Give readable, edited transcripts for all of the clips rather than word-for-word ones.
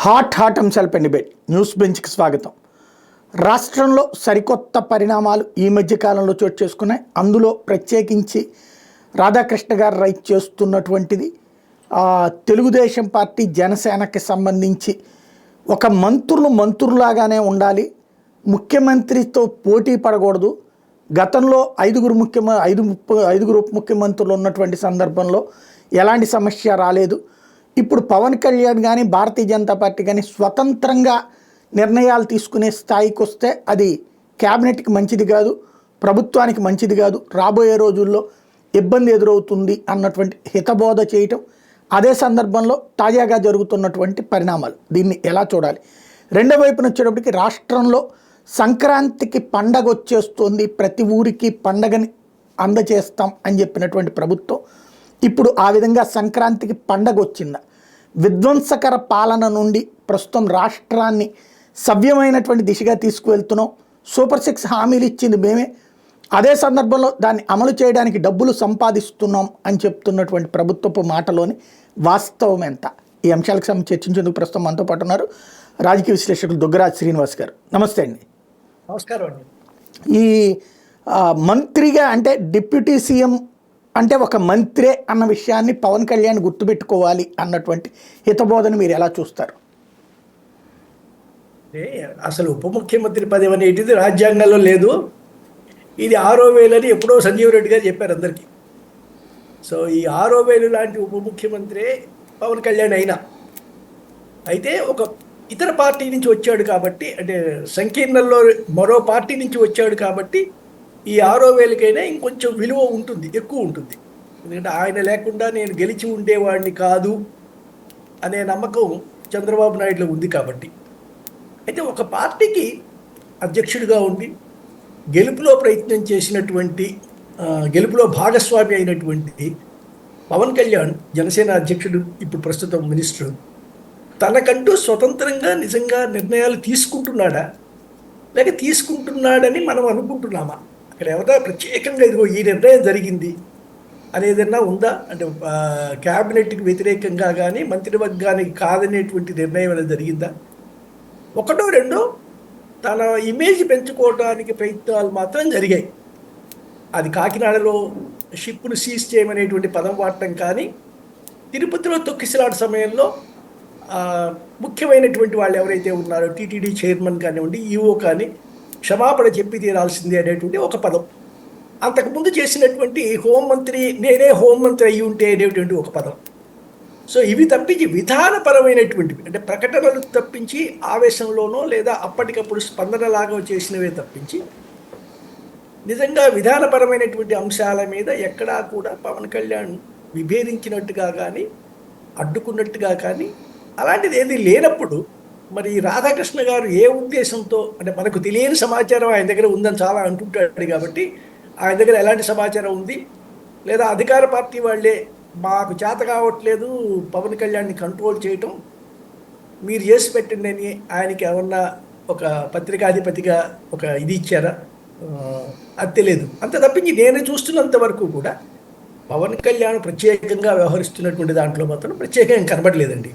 Hot అంశాలపై debate news బెంచ్కి స్వాగతం. రాష్ట్రంలో సరికొత్త పరిణామాలు ఈ మధ్య కాలంలో చోటు చేసుకున్నాయి. అందులో ప్రత్యేకించి రాధాకృష్ణ గారు రైట్ చేస్తున్నటువంటిది తెలుగుదేశం పార్టీ జనసేనకి సంబంధించి ఒక మంత్రులాగానే ఉండాలి, ముఖ్యమంత్రితో పోటీ పడకూడదు. గతంలో ఐదుగురు ఉప ముఖ్యమంత్రులు ఉన్నటువంటి సందర్భంలో ఎలాంటి సమస్య రాలేదు. ఇప్పుడు పవన్ కళ్యాణ్ కానీ భారతీయ జనతా పార్టీ కానీ స్వతంత్రంగా నిర్ణయాలు తీసుకునే స్థాయికి వస్తే అది క్యాబినెట్కి మంచిది కాదు, ప్రభుత్వానికి మంచిది కాదు, రాబోయే రోజుల్లో ఇబ్బంది ఎదురవుతుంది అన్నటువంటి హితబోధ చేయటం. అదే సందర్భంలో తాజాగా జరుగుతున్నటువంటి పరిణామాలు దీన్ని ఎలా చూడాలి? రెండో వైపున వచ్చేటప్పటికి రాష్ట్రంలో సంక్రాంతికి పండగ వచ్చేస్తుంది, ప్రతి ఊరికి పండగని అందజేస్తాం అని చెప్పినటువంటి ప్రభుత్వం ఇప్పుడు ఆ విధంగా సంక్రాంతికి పండగ వచ్చిందా? విధ్వంసకర పాలన నుండి ప్రస్తుతం రాష్ట్రాన్ని సవ్యమైనటువంటి దిశగా తీసుకువెళ్తున్నాం, సూపర్ 6 హామీలు ఇచ్చింది మేమే, అదే సందర్భంలో దాన్ని అమలు చేయడానికి డబ్బులు సంపాదిస్తున్నాం అని చెప్తున్నటువంటి ప్రభుత్వపు మాటలోని వాస్తవం ఎంత? ఈ అంశాలకు సంబంధించి చర్చించేందుకు ప్రస్తుతం మనతో పాటు ఉన్నారు రాజకీయ విశ్లేషకులు దుగ్గరాజ్ శ్రీనివాస్ గారు. నమస్తే అండి. నమస్కారం అండి. ఈ మంత్రిగా అంటే డిప్యూటీ సీఎం అంటే ఒక మంత్రే అన్న విషయాన్ని పవన్ కళ్యాణ్ గుర్తుపెట్టుకోవాలి అన్నటువంటి హితబోధన మీరు ఎలా చూస్తారు? అసలు ఉప ముఖ్యమంత్రి పదవి అనేటిది రాజ్యాంగంలో లేదు. ఇది 6,000 అని ఎప్పుడో సంజీవ్ రెడ్డి గారు చెప్పారు అందరికీ. సో ఈ 6,000 లాంటి ఉప ముఖ్యమంత్రి పవన్ కళ్యాణ్ అయితే ఒక ఇతర పార్టీ నుంచి వచ్చాడు కాబట్టి, అంటే సంకీర్ణంలో మరో పార్టీ నుంచి వచ్చాడు కాబట్టి ఈ 6,000కైనా ఇంకొంచెం విలువ ఉంటుంది, ఎక్కువ ఉంటుంది. ఎందుకంటే ఆయన లేకుండా నేను గెలిచి ఉండేవాడిని కాదు అనే నమ్మకం చంద్రబాబు నాయుడులో ఉంది కాబట్టి. అయితే ఒక పార్టీకి అధ్యక్షుడిగా ఉండి గెలుపులో ప్రయత్నం చేసినటువంటి, గెలుపులో భాగస్వామి అయినటువంటి పవన్ కళ్యాణ్ జనసేన అధ్యక్షుడు, ఇప్పుడు ప్రస్తుతం మినిస్టర్, తనకంటూ స్వతంత్రంగా నిజంగా నిర్ణయాలు తీసుకుంటున్నాడా లేక తీసుకుంటున్నాడని మనం అనుకుంటున్నామా? అక్కడ ఎవరైనా ప్రత్యేకంగా ఇదిగో ఈ నిర్ణయం జరిగింది అనేదన్నా ఉందా? అంటే క్యాబినెట్కి వ్యతిరేకంగా కానీ మంత్రివర్గానికి కాదనేటువంటి నిర్ణయం అనేది జరిగిందా? ఒకటో రెండో తన ఇమేజ్ పెంచుకోవడానికి ప్రయత్నాలు మాత్రం జరిగాయి. అది కాకినాడలో షిప్ను సీజ్ చేయమనేటువంటి పదం వాడటం కానీ, తిరుపతిలో తొక్కిసలాట సమయంలో ముఖ్యమైనటువంటి వాళ్ళు ఎవరైతే ఉన్నారో టీటీడీ చైర్మన్ కానివ్వండి, ఈఓ కానీ క్షమాపణ చెప్పి తీరాల్సిందే అనేటువంటి ఒక పదం, అంతకుముందు చేసినటువంటి హోంమంత్రి నేనే హోంమంత్రి అయ్యి ఉంటే అనేటువంటి ఒక పదం. సో ఇవి తప్పించి విధానపరమైనటువంటివి, అంటే ప్రకటనలు తప్పించి ఆవేశంలోనో లేదా అప్పటికప్పుడు స్పందనలాగా చేసినవే తప్పించి నిజంగా విధానపరమైనటువంటి అంశాల మీద ఎక్కడా కూడా పవన్ కళ్యాణ్ విభేదించినట్టుగా కానీ అడ్డుకున్నట్టుగా కానీ అలాంటిది ఏది లేనప్పుడు మరి రాధాకృష్ణ గారు ఏ ఉద్దేశంతో, అంటే మనకు తెలియని సమాచారం ఆయన దగ్గర ఉందని చాలా అంటుంటాడు కాబట్టి ఆయన దగ్గర ఎలాంటి సమాచారం ఉంది, లేదా అధికార పార్టీ వాళ్ళే మాకు చేత కావట్లేదు పవన్ కళ్యాణ్ని కంట్రోల్ చేయటం, మీరు చేసి పెట్టండి అని ఆయనకి ఏమన్నా ఒక పత్రికాధిపతిగా ఒక ఇది ఇచ్చారా? అది తెలియదు. అంత తప్పించి నేను చూస్తున్నంత వరకు కూడా పవన్ కళ్యాణ్ ప్రత్యేకంగా వ్యవహరిస్తున్నటువంటి దాంట్లో మాత్రం ప్రత్యేకంగా కనబడలేదండి.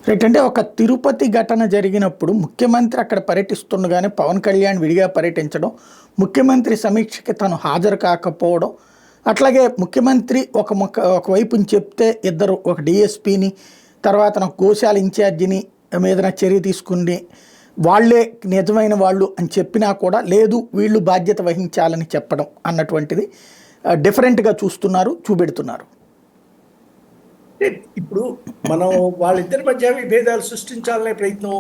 రైట్. అంటే ఒక తిరుపతి ఘటన జరిగినప్పుడు ముఖ్యమంత్రి అక్కడ పర్యటిస్తుండగానే పవన్ కళ్యాణ్ విడిగా పర్యటించడం, ముఖ్యమంత్రి సమీక్షకి తను హాజరు కాకపోవడం, అట్లాగే ముఖ్యమంత్రి ఒకవైపుని చెప్తే ఇద్దరు, ఒక డిఎస్పీని తర్వాత గోశాల ఇన్ఛార్జిని మీద చర్య తీసుకుని వాళ్ళే నిజమైన వాళ్ళు అని చెప్పినా కూడా లేదు వీళ్ళు బాధ్యత వహించాలని చెప్పడం అన్నటువంటిది డిఫరెంట్గా చూపెడుతున్నారు. ఇప్పుడు మనం వాళ్ళిద్దరి మధ్య విభేదాలు సృష్టించాలనే ప్రయత్నం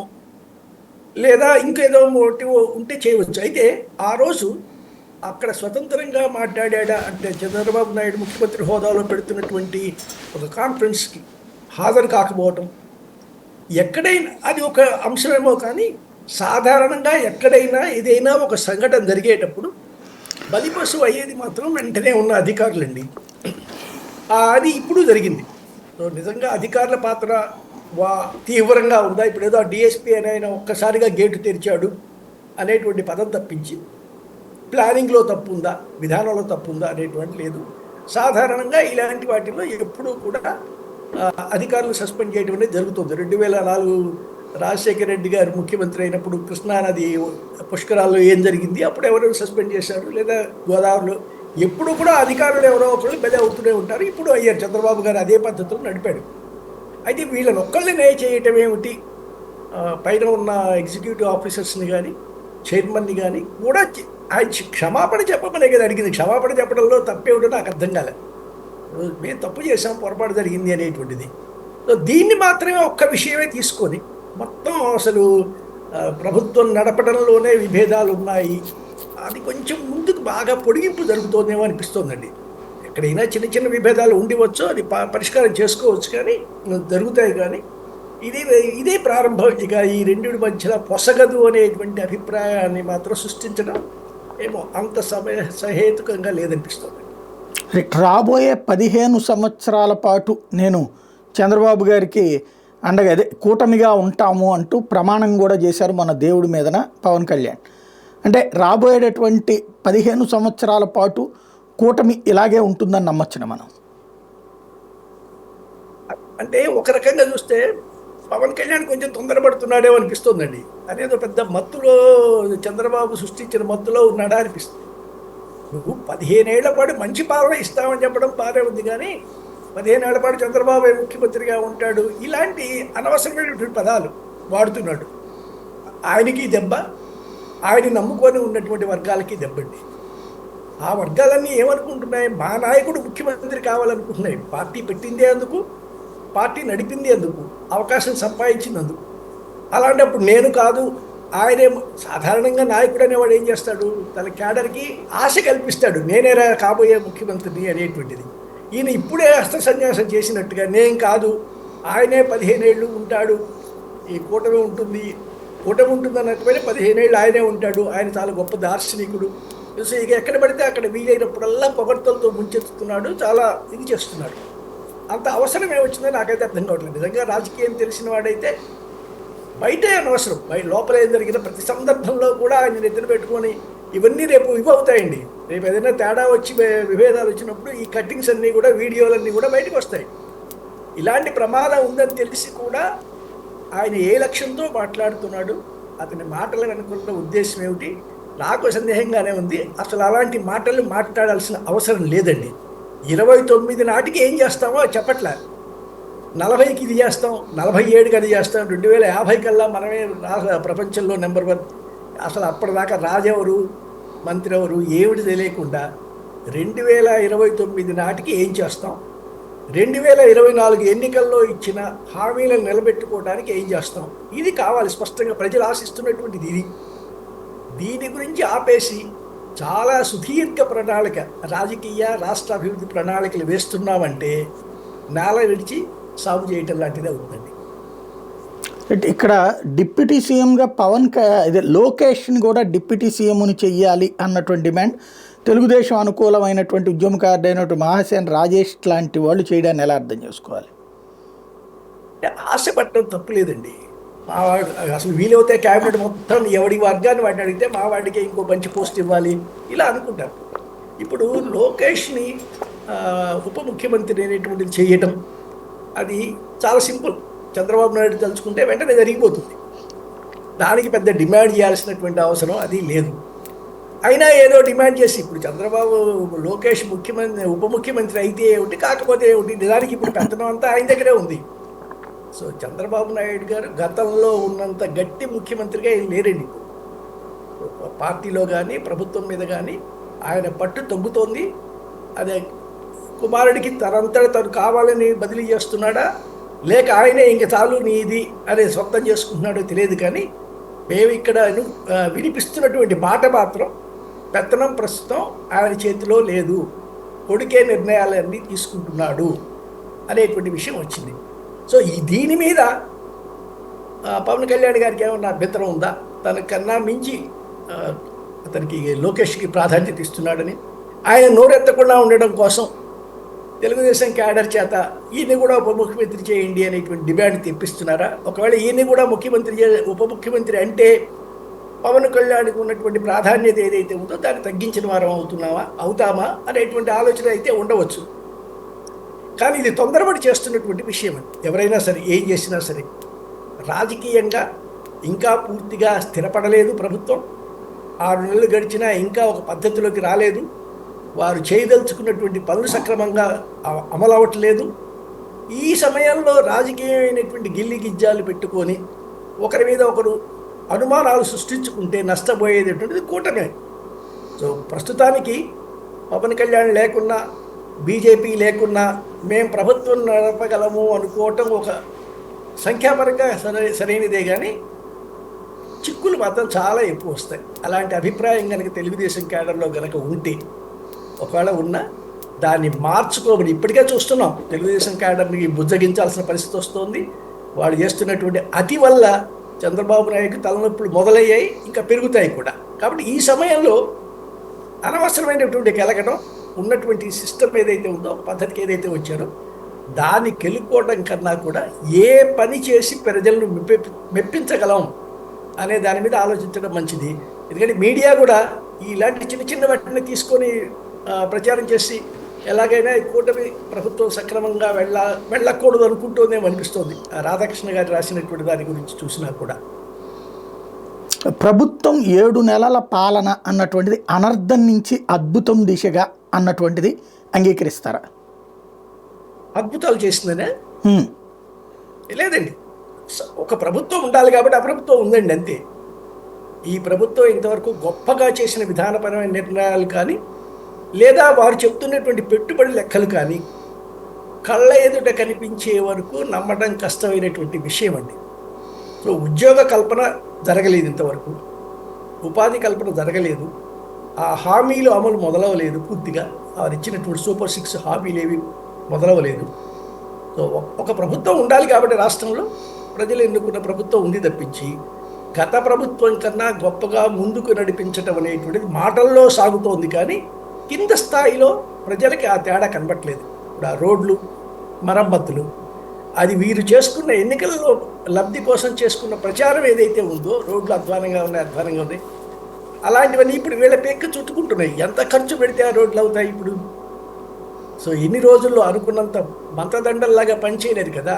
లేదా ఇంకేదో ఒకటి ఉంటే చేయవచ్చు. అయితే ఆ రోజు అక్కడ స్వతంత్రంగా మాట్లాడా అంటే చంద్రబాబు నాయుడు ముఖ్యమంత్రి హోదాలో పెడుతున్నటువంటి ఒక కాన్ఫరెన్స్కి హాజరు కాకపోవటం, ఎక్కడైనా అది ఒక అంశమేమో కానీ సాధారణంగా ఎక్కడైనా ఏదైనా ఒక సంఘటన జరిగేటప్పుడు బలిపశువు అయ్యేది మాత్రం వెంటనే ఉన్న అధికారులండి. అది ఇప్పుడు జరిగింది. సో నిజంగా అధికారుల పాత్ర తీవ్రంగా ఉందా? ఇప్పుడు ఏదో డిఎస్పీ అని ఆయన ఒక్కసారిగా గేటు తెరిచాడు అనేటువంటి పదం తప్పించి ప్లానింగ్లో తప్పు ఉందా, విధానంలో తప్పు ఉందా అనేటువంటి లేదు. సాధారణంగా ఇలాంటి వాటిలో ఎప్పుడూ కూడా ఆ, అధికారులు సస్పెండ్ చేయడం అనేది జరుగుతుంది. 2004 రాజశేఖర రెడ్డి గారు ముఖ్యమంత్రి అయినప్పుడు కృష్ణానది పుష్కరాల్లో ఏం జరిగింది, అప్పుడు ఎవరు సస్పెండ్ చేశారు, లేదా గోదావరిలో ఎప్పుడు కూడా అధికారులు ఎవరో ఒకళ్ళు బలి అవుతూనే ఉంటారు. ఇప్పుడు అయ్యారు, చంద్రబాబు గారు అదే పద్ధతిలో నడిపాడు. అయితే వీళ్ళని ఒక్కళ్ళనే చేయటం ఏమిటి, పైన ఉన్న ఎగ్జిక్యూటివ్ ఆఫీసర్స్ని కానీ చైర్మన్ని కానీ కూడా ఆయన క్షమాపణ చెప్పమనే కదా అడిగింది. క్షమాపణ చెప్పడంలో తప్పేమిటో నాకు అర్థం కాలేదు. మేము తప్పు చేసాం, పొరపాటు జరిగింది అనేటువంటిది. సో దీన్ని మాత్రమే ఒక్క విషయమే తీసుకొని మొత్తం అసలు ప్రభుత్వం నడపడంలోనే విభేదాలు ఉన్నాయి, అది కొంచెం ముందుకు బాగా పొడిగింపు జరుగుతుందేమో అనిపిస్తోందండి. ఎక్కడైనా చిన్న చిన్న విభేదాలు ఉండివచ్చు, అది పరిష్కారం చేసుకోవచ్చు, కానీ జరుగుతాయి. కానీ ఇదే ప్రారంభం. ఇక ఈ రెండింటి మధ్యలో పొసగదు అనేటువంటి అభిప్రాయాన్ని మాత్రం సృష్టించడం ఏమో అంత సహేతుకంగా లేదనిపిస్తుంది. రాబోయే 15 సంవత్సరాల పాటు నేను చంద్రబాబు గారికి అండగా అదే కూటమిగా ఉంటాము అంటూ ప్రమాణం కూడా చేశారు మన దేవుడి మీదన పవన్ కళ్యాణ్. అంటే రాబోయేటటువంటి 15 సంవత్సరాల పాటు కూటమి ఇలాగే ఉంటుందని నమ్మొచ్చున మనం. అంటే ఒక రకంగా చూస్తే పవన్ కళ్యాణ్ కొంచెం తొందరపడుతున్నాడేమో అనిపిస్తుందండి. అదేదో పెద్ద మత్తులో చంద్రబాబు సృష్టించిన మత్తులో ఉన్నాడా అనిపిస్తుంది. నువ్వు 15 ఏళ్ల పాటు మంచి పాలన ఇస్తామని చెప్పడం బాగా ఉంది, కానీ 15 ఏళ్ల పాటు చంద్రబాబు ముఖ్యమంత్రిగా ఉంటాడు, ఇలాంటి అనవసరమైనటువంటి పదాలు వాడుతున్నాడు. ఆయనకి దెబ్బ, ఆయన నమ్ముకొని ఉన్నటువంటి వర్గాలకి దెబ్బండి. ఆ వర్గాలన్నీ ఏమనుకుంటున్నాయి, మా నాయకుడు ముఖ్యమంత్రి కావాలనుకుంటున్నాయి. పార్టీ పెట్టిందే అందుకు, పార్టీ నడిపింది అందుకు, అవకాశం సంపాదించినందుకు. అలాంటప్పుడు నేను కాదు, ఆయనే సాధారణంగా నాయకుడు అనేవాడు ఏం చేస్తాడు, తన క్యాడర్కి ఆశ కల్పిస్తాడు, నేనే కాబోయే ముఖ్యమంత్రిని అనేటువంటిది. ఈయన ఇప్పుడే హస్త సన్యాసం చేసినట్టుగా నేను కాదు, ఆయనే 15 ఏళ్ళు ఉంటాడు, ఈ కూటమి ఉంటుంది, కూటమి ఉంటుంది అన్నట్టుగా 15 ఏళ్ళు ఆయనే ఉంటాడు, ఆయన చాలా గొప్ప దార్శనికుడు. సో ఇక ఎక్కడ పడితే అక్కడ వీలైనప్పుడల్లా పొగడ్తలతో ముంచెత్తుతున్నాడు, చాలా ఇది చేస్తున్నాడు. అంత అవసరం ఏమొచ్చిందో నాకైతే అర్థం కావట్లేదు. నిజంగా రాజకీయం తెలిసిన వాడైతే బయటే అనవసరం, లోపల ఏం జరిగిన ప్రతి సందర్భంలో కూడా ఆయన నిద్ర పెట్టుకొని ఇవన్నీ రేపు అవుతాయండి. రేపు ఏదైనా తేడా వచ్చి విభేదాలు వచ్చినప్పుడు ఈ కట్టింగ్స్ అన్నీ కూడా, వీడియోలన్నీ కూడా బయటకు వస్తాయి. ఇలాంటి ప్రమాదం ఉందని తెలిసి కూడా ఆయన ఏ లక్ష్యంతో మాట్లాడుతున్నాడు, అతని మాటలు అనుకున్న ఉద్దేశం ఏమిటి, నాకు సందేహంగానే ఉంది. అసలు అలాంటి మాటలు మాట్లాడాల్సిన అవసరం లేదండి. 29 నాటికి ఏం చేస్తామో చెప్పట్లే. 40కి ఇది చేస్తాం, 47కి అది చేస్తాం, 2050 కల్లా మనమే ప్రపంచంలో నెంబర్ 1. అసలు అప్పటిదాకా రాజెవరు, మంత్రి ఎవరు ఏమిటి తెలియకుండా 2029 నాటికి ఏం చేస్తాం, 2024 ఎన్నికల్లో ఇచ్చిన హామీలను నిలబెట్టుకోవడానికి ఏం చేస్తాం, ఇది కావాలి స్పష్టంగా. ప్రజలు ఆశిస్తున్నటువంటిది ఇది. దీని గురించి ఆపేసి చాలా సుదీర్ఘ ప్రణాళిక, రాజకీయ రాష్ట్ర అభివృద్ధి ప్రణాళికలు వేస్తున్నామంటే నేల విడిచి సాగు చేయటం లాంటిదే అవుతుందండి. ఇక్కడ డిప్యూటీ సీఎంగా లోకేష్ని కూడా డిప్యూటీ సీఎంని చెయ్యాలి అన్నటువంటి డిమాండ్ తెలుగుదేశం అనుకూలమైనటువంటి ఉద్యమకారుడు అయినటువంటి మహాసేన రాజేష్ లాంటి వాళ్ళు చేయడాన్ని ఎలా అర్థం చేసుకోవాలి? ఆశపడటం తప్పులేదండి. మావాడు అసలు వీలవుతే క్యాబినెట్ మొత్తం ఎవడి వర్గాన్ని వాడిని అడిగితే మా వాడికి ఇంకో మంచి పోస్ట్ ఇవ్వాలి ఇలా అనుకుంటారు. ఇప్పుడు లోకేష్ని ఉప ముఖ్యమంత్రి అనేటువంటిది చేయటం అది చాలా సింపుల్. చంద్రబాబు నాయుడు తలుచుకుంటే వెంటనే జరిగిపోతుంది. దానికి పెద్ద డిమాండ్ చేయాల్సినటువంటి అవసరం అది లేదు. అయినా ఏదో డిమాండ్ చేసి ఇప్పుడు చంద్రబాబు లోకేష్ ఉప ముఖ్యమంత్రి అయితే ఏమిటి, కాకపోతే ఏమిటి, నిజానికి ఇప్పుడు పెత్తనం అంతా ఆయన దగ్గరే ఉంది. సో చంద్రబాబు నాయుడు గారు గతంలో ఉన్నంత గట్టి ముఖ్యమంత్రిగా ఏం లేరండి. పార్టీలో కానీ ప్రభుత్వం మీద కానీ ఆయన పట్టు తగ్గుతోంది. అదే కుమారుడికి తనంతట తను కావాలని బదిలీ చేస్తున్నాడా, లేక ఆయనే ఇంక చాలు నీది అనే సొంతం చేసుకుంటున్నాడో తెలియదు. కానీ మేము ఇక్కడ వినిపిస్తున్నటువంటి మాట మాత్రం పెత్తనం ప్రస్తుతం ఆయన చేతిలో లేదు, కొడుకే నిర్ణయాలన్నీ తీసుకుంటున్నాడు అనేటువంటి విషయం వచ్చింది. సో దీని మీద పవన్ కళ్యాణ్ గారికి ఏమన్నా అభ్యంతరం ఉందా? తనకన్నా మించి అతనికి లోకేష్కి ప్రాధాన్యత ఇస్తున్నాడని ఆయన నోరెత్తకుండా ఉండడం కోసం తెలుగుదేశం క్యాడర్ చేత ఈయన్ని కూడా ఉప ముఖ్యమంత్రి చేయండి అనేటువంటి డిమాండ్ తెప్పిస్తున్నారా? ఒకవేళ ఈయన్ని కూడా ఉప ముఖ్యమంత్రి అంటే పవన్ కళ్యాణ్కి ఉన్నటువంటి ప్రాధాన్యత ఏదైతే ఉందో దాన్ని తగ్గించిన వారం అవుతామా అనేటువంటి ఆలోచన అయితే ఉండవచ్చు. కానీ ఇది తొందరపడి చేస్తున్నటువంటి విషయం అండి. ఎవరైనా సరే ఏం చేసినా సరే రాజకీయంగా ఇంకా పూర్తిగా స్థిరపడలేదు ప్రభుత్వం. 6 నెలలు గడిచినా ఇంకా ఒక పద్ధతిలోకి రాలేదు. వారు చేయదలుచుకున్నటువంటి పనులు సక్రమంగా అమలు అవ్వట్లేదు. ఈ సమయంలో రాజకీయమైనటువంటి గిల్లి గిజ్జాలు పెట్టుకొని ఒకరి మీద ఒకరు అనుమానాలు సృష్టించుకుంటే నష్టపోయేటటువంటిది కూటమే. సో ప్రస్తుతానికి పవన్ కళ్యాణ్ లేకున్నా, బీజేపీ లేకున్నా మేము ప్రభుత్వం నడపగలము అనుకోవటం ఒక సంఖ్యాపరంగా సరైనదే, కానీ చిక్కులు మాత్రం చాలా ఎక్కువ వస్తాయి. అలాంటి అభిప్రాయం కనుక తెలుగుదేశం క్యాడర్లో కనుక ఉంటే, ఒకవేళ ఉన్నా దాన్ని మార్చుకోమని ఇప్పటికే చూస్తున్నాం. తెలుగుదేశం క్యాడర్ని బుజ్జగించాల్సిన పరిస్థితి వస్తుంది. వాళ్ళు చేస్తున్నటువంటి అతి వల్ల చంద్రబాబు నాయుడు తలనొప్పులు మొదలయ్యాయి, ఇంకా పెరుగుతాయి కూడా. కాబట్టి ఈ సమయంలో అనవసరమైనటువంటి కెలకడం, ఉన్నటువంటి సిస్టమ్ ఏదైతే ఉందో, పద్ధతికి ఏదైతే వచ్చారో దాన్ని కెలుక్కోవడం కన్నా కూడా ఏ పని చేసి ప్రజలను మెప్పించగలం అనే దాని మీద ఆలోచించడం మంచిది. ఎందుకంటే మీడియా కూడా ఇలాంటి చిన్న చిన్న వాటిని తీసుకొని ప్రచారం చేసి ఎలాగైనా కూటమి ప్రభుత్వం సక్రమంగా వెళ్ళకూడదు అనుకుంటూనేమో అనిపిస్తోంది. రాధాకృష్ణ గారు రాసినటువంటి దాని గురించి చూసినా కూడా. ప్రభుత్వం 7 నెలల పాలన అన్నటువంటిది అనర్థం నుంచి అద్భుతం దిశగా అన్నటువంటిది అంగీకరిస్తారా? అద్భుతాలు చేసిందనే లేదండి. ఒక ప్రభుత్వం ఉండాలి కాబట్టి ఆ ప్రభుత్వం ఉందండి, అంతే. ఈ ప్రభుత్వం ఇంతవరకు గొప్పగా చేసిన విధానపరమైన నిర్ణయాలు కానీ, లేదా వారు చెప్తున్నటువంటి పెట్టుబడి లెక్కలు కానీ కళ్ళ ఎదుట కనిపించే వరకు నమ్మడం కష్టమైనటువంటి విషయం అండి. సో ఉద్యోగ కల్పన జరగలేదు, ఇంతవరకు ఉపాధి కల్పన జరగలేదు, ఆ హామీలు అమలు మొదలవలేదు పూర్తిగా. వారు ఇచ్చినటువంటి సూపర్ 6 హామీలు ఏవి మొదలవలేదు. సో ఒక ప్రభుత్వం ఉండాలి కాబట్టి రాష్ట్రంలో ప్రజలు ఎన్నుకున్న ప్రభుత్వం ఉంది తప్పించి, గత ప్రభుత్వం కన్నా గొప్పగా ముందుకు నడిపించటం అనేటువంటిది మాటల్లో సాగుతోంది, కానీ కింద స్థాయిలో ప్రజలకి ఆ తేడా కనబట్టలేదు. ఇప్పుడు ఆ రోడ్లు మరమ్మతులు, అది వీరు చేసుకున్న ఎన్నికల్లో లబ్ధి కోసం చేసుకున్న ప్రచారం ఏదైతే ఉందో, రోడ్లు అధ్వానంగా ఉన్నాయి, అలాంటివన్నీ ఇప్పుడు వీళ్ళ పెక్క చుట్టుకుంటున్నాయి. ఎంత ఖర్చు పెడితే ఆ రోడ్లు అవుతాయి ఇప్పుడు? సో ఎన్ని రోజుల్లో అనుకున్నంత మంత్రదండల్లాగా పనిచేయలేదు కదా.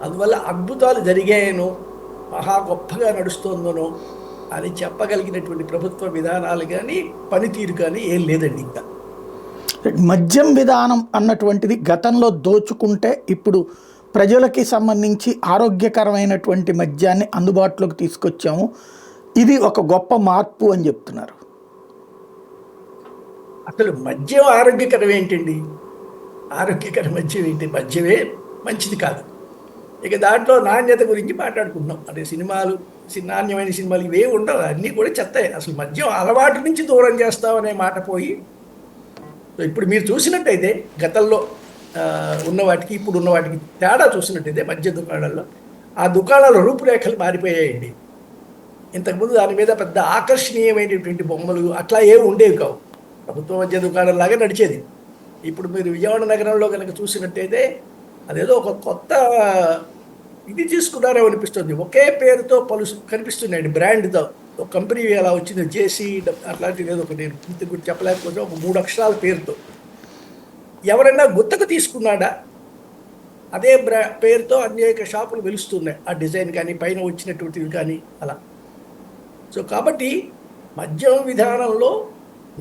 అందువల్ల అద్భుతాలు జరిగాయనో, మహా గొప్పగా నడుస్తోందనో అని చెప్పగలిగినటువంటి ప్రభుత్వ విధానాలు కానీ పనితీరు కానీ ఏం లేదండి. ఇంకా మద్యం విధానం అన్నటువంటిది గతంలో దోచుకుంటే ఇప్పుడు ప్రజలకి సంబంధించి ఆరోగ్యకరమైనటువంటి మద్యాన్ని అందుబాటులోకి తీసుకొచ్చాము, ఇది ఒక గొప్ప మార్పు అని చెప్తున్నారు. అసలు మద్యం ఆరోగ్యకరం ఏంటండి? ఆరోగ్యకర మద్యం ఏంటి? మద్యమే మంచిది కాదు. ఇక దాంట్లో నాణ్యత గురించి మాట్లాడుకుంటున్నాం. అంటే నాణ్యమైన సినిమాలు ఇవే ఉండవు, అన్నీ కూడా చెత్తాయి. అసలు మద్యం అలవాటు నుంచి దూరం చేస్తామనే మాట పోయి, ఇప్పుడు మీరు చూసినట్టయితే గతంలో ఉన్న వాటికి ఇప్పుడు ఉన్న వాటికి తేడా చూసినట్టయితే మద్య దుకాణాల్లో ఆ దుకాణాల రూపురేఖలు మారిపోయాయండి. ఇంతకుముందు దాని మీద పెద్ద ఆకర్షణీయమైనటువంటి బొమ్మలు అట్లా ఏమి ఉండేవి కావు. ప్రభుత్వ మద్య దుకాణంలాగా నడిచేది. ఇప్పుడు మీరు విజయవాడ నగరంలో కనుక చూసినట్టయితే అదేదో ఒక కొత్త ఇది తీసుకున్నారో అనిపిస్తుంది. ఒకే పేరుతో కనిపిస్తున్నాయండి, బ్రాండ్తో. ఒక కంపెనీ అలా వచ్చింది, జేసీ అట్లాంటిది ఏదో ఒక, నేను పూర్తి గురించి చెప్పలేకపోతే ఒక 3 అక్షరాల పేరుతో. ఎవరైనా గుత్తకు తీసుకున్నాడా? అదే పేరుతో అనేక షాపులు వెలుస్తున్నాయి, ఆ డిజైన్ కానీ పైన వచ్చినటువంటివి కానీ అలా. సో కాబట్టి మద్యం విధానంలో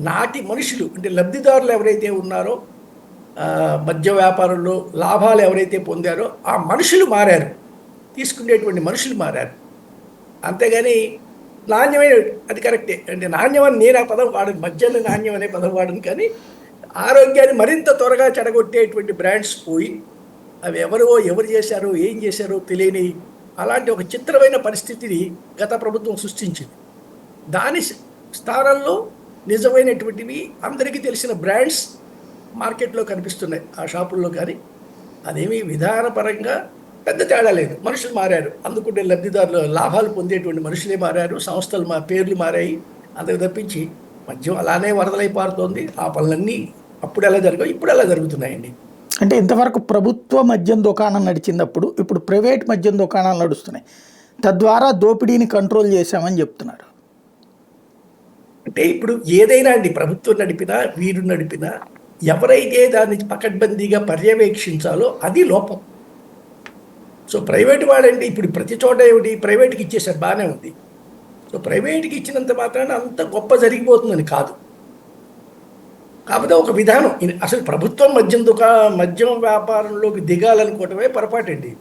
నాటి మనుషులు, అంటే లబ్ధిదారులు ఎవరైతే ఉన్నారో, మద్య వ్యాపారంలో లాభాలు ఎవరైతే పొందారో ఆ మనుషులు మారారు, తీసుకునేటువంటి మనుషులు మారారు. అంతేగాని నాణ్యమైన, అది కరెక్టే, అంటే నాణ్యం అని నేను ఆ పదం వాడను, మద్యాన్ని నాణ్యం అనే పదం వాడను. కానీ ఆరోగ్యాన్ని మరింత త్వరగా చెడగొట్టేటువంటి బ్రాండ్స్ పోయి, అవి ఎవరు చేశారో ఏం చేశారో తెలియని అలాంటి ఒక చిత్రమైన పరిస్థితిని గత ప్రభుత్వం సృష్టించింది. దాని స్థానంలో నిజమైనటువంటివి అందరికీ తెలిసిన బ్రాండ్స్ మార్కెట్లో కనిపిస్తున్నాయి ఆ షాపుల్లో. కానీ అదేమీ విధానపరంగా పెద్ద తేడా లేదు. మనుషులు మారారు, అందుకుంటే లబ్ధిదారులు లాభాలు పొందేటువంటి మనుషులే మారారు, సంస్థలు పేర్లు మారాయి. అంతకు తప్పించి మద్యం అలానే వరదలై పారుతోంది. ఆ పనులన్నీ అప్పుడు ఎలా జరిగాయి, ఇప్పుడు ఎలా జరుగుతున్నాయండి. అంటే ఇంతవరకు ప్రభుత్వ మద్యం దుకాణం నడిచినప్పుడు ఇప్పుడు ప్రైవేట్ మద్యం దుకాణాలు నడుస్తున్నాయి, తద్వారా దోపిడీని కంట్రోల్ చేశామని చెప్తున్నారు. అంటే ఇప్పుడు ఏదైనా అండి, ప్రభుత్వం నడిపినా వీరు నడిపినా ఎవరైతే దాన్ని పకడ్బందీగా పర్యవేక్షించాలో అది లోపం. సో ప్రైవేట్ వాడంటే ఇప్పుడు ప్రతి చోట ఏమిటి ప్రైవేట్కి ఇచ్చేసారు, బాగానే ఉంది. సో ప్రైవేట్కి ఇచ్చినంత మాత్రాన అంత గొప్ప జరిగిపోతుందని కాదు. కాకపోతే ఒక విధానం, అసలు ప్రభుత్వం మద్యం వ్యాపారంలోకి దిగాలనుకోవటమే పొరపాటండి.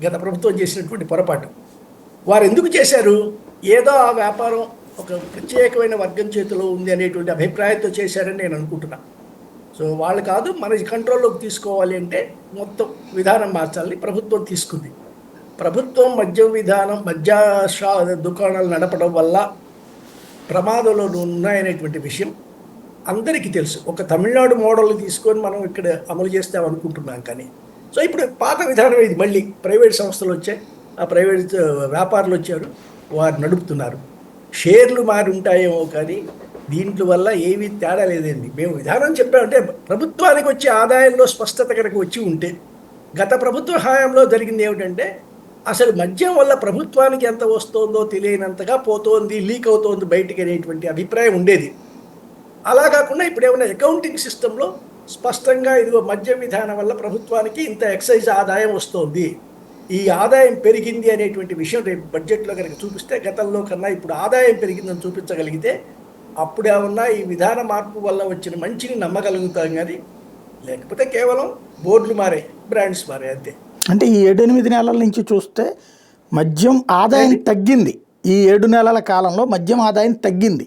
గత ప్రభుత్వం చేసినటువంటి పొరపాటు. వారు ఎందుకు చేశారు? ఏదో ఆ వ్యాపారం ఒక ప్రత్యేకమైన వర్గం చేతిలో ఉంది అనేటువంటి అభిప్రాయంతో చేశారని నేను అనుకుంటున్నా. సో వాళ్ళు కాదు, మన కంట్రోల్లోకి తీసుకోవాలి అంటే మొత్తం విధానం మార్చాలని ప్రభుత్వం తీసుకుంది. ప్రభుత్వం మద్య దుకాణాలు నడపడం వల్ల ప్రమాదంలో ఉన్నాయనేటువంటి విషయం అందరికీ తెలుసు. ఒక తమిళనాడు మోడల్ తీసుకొని మనం ఇక్కడ అమలు చేస్తాం అనుకుంటున్నాం. కానీ సో ఇప్పుడు పాత విధానం ఇది, మళ్ళీ ప్రైవేట్ సంస్థలు వచ్చాయి, ఆ ప్రైవేట్ వ్యాపారులు వచ్చారు, వారు నడుపుతున్నారు. షేర్లు మారి ఉంటాయేమో కానీ దీంట్లో వల్ల ఏమీ తేడా లేదండి. మేము విధానం చెప్పామంటే ప్రభుత్వానికి వచ్చే ఆదాయంలో స్పష్టత కనుక వచ్చి ఉంటే, గత ప్రభుత్వ హయాంలో జరిగింది ఏమిటంటే అసలు మద్యం వల్ల ప్రభుత్వానికి ఎంత వస్తుందో తెలియనంతగా పోతోంది, లీక్ అవుతోంది బయటికి అనేటువంటి అభిప్రాయం ఉండేది. అలా కాకుండా ఇప్పుడు ఏమైనా అకౌంటింగ్ సిస్టంలో స్పష్టంగా ఇదిగో మద్యం విధానం వల్ల ప్రభుత్వానికి ఇంత ఎక్సైజ్ ఆదాయం వస్తుంది, ఈ ఆదాయం పెరిగింది అనేటువంటి విషయం రేపు బడ్జెట్లో కనుక చూపిస్తే గతంలో కన్నా ఇప్పుడు ఆదాయం పెరిగిందని చూపించగలిగితే అప్పుడు ఏమన్నా ఈ విధాన మార్పు వల్ల వచ్చిన మంచిని నమ్మగలుగుతాం. కానీ లేకపోతే కేవలం బోర్డులు మారాయి, బ్రాండ్స్ మారాయి అంతే. అంటే ఈ 7-8 నెలల నుంచి చూస్తే మద్యం ఆదాయం తగ్గింది. ఈ 7 నెలల కాలంలో మద్యం ఆదాయం తగ్గింది.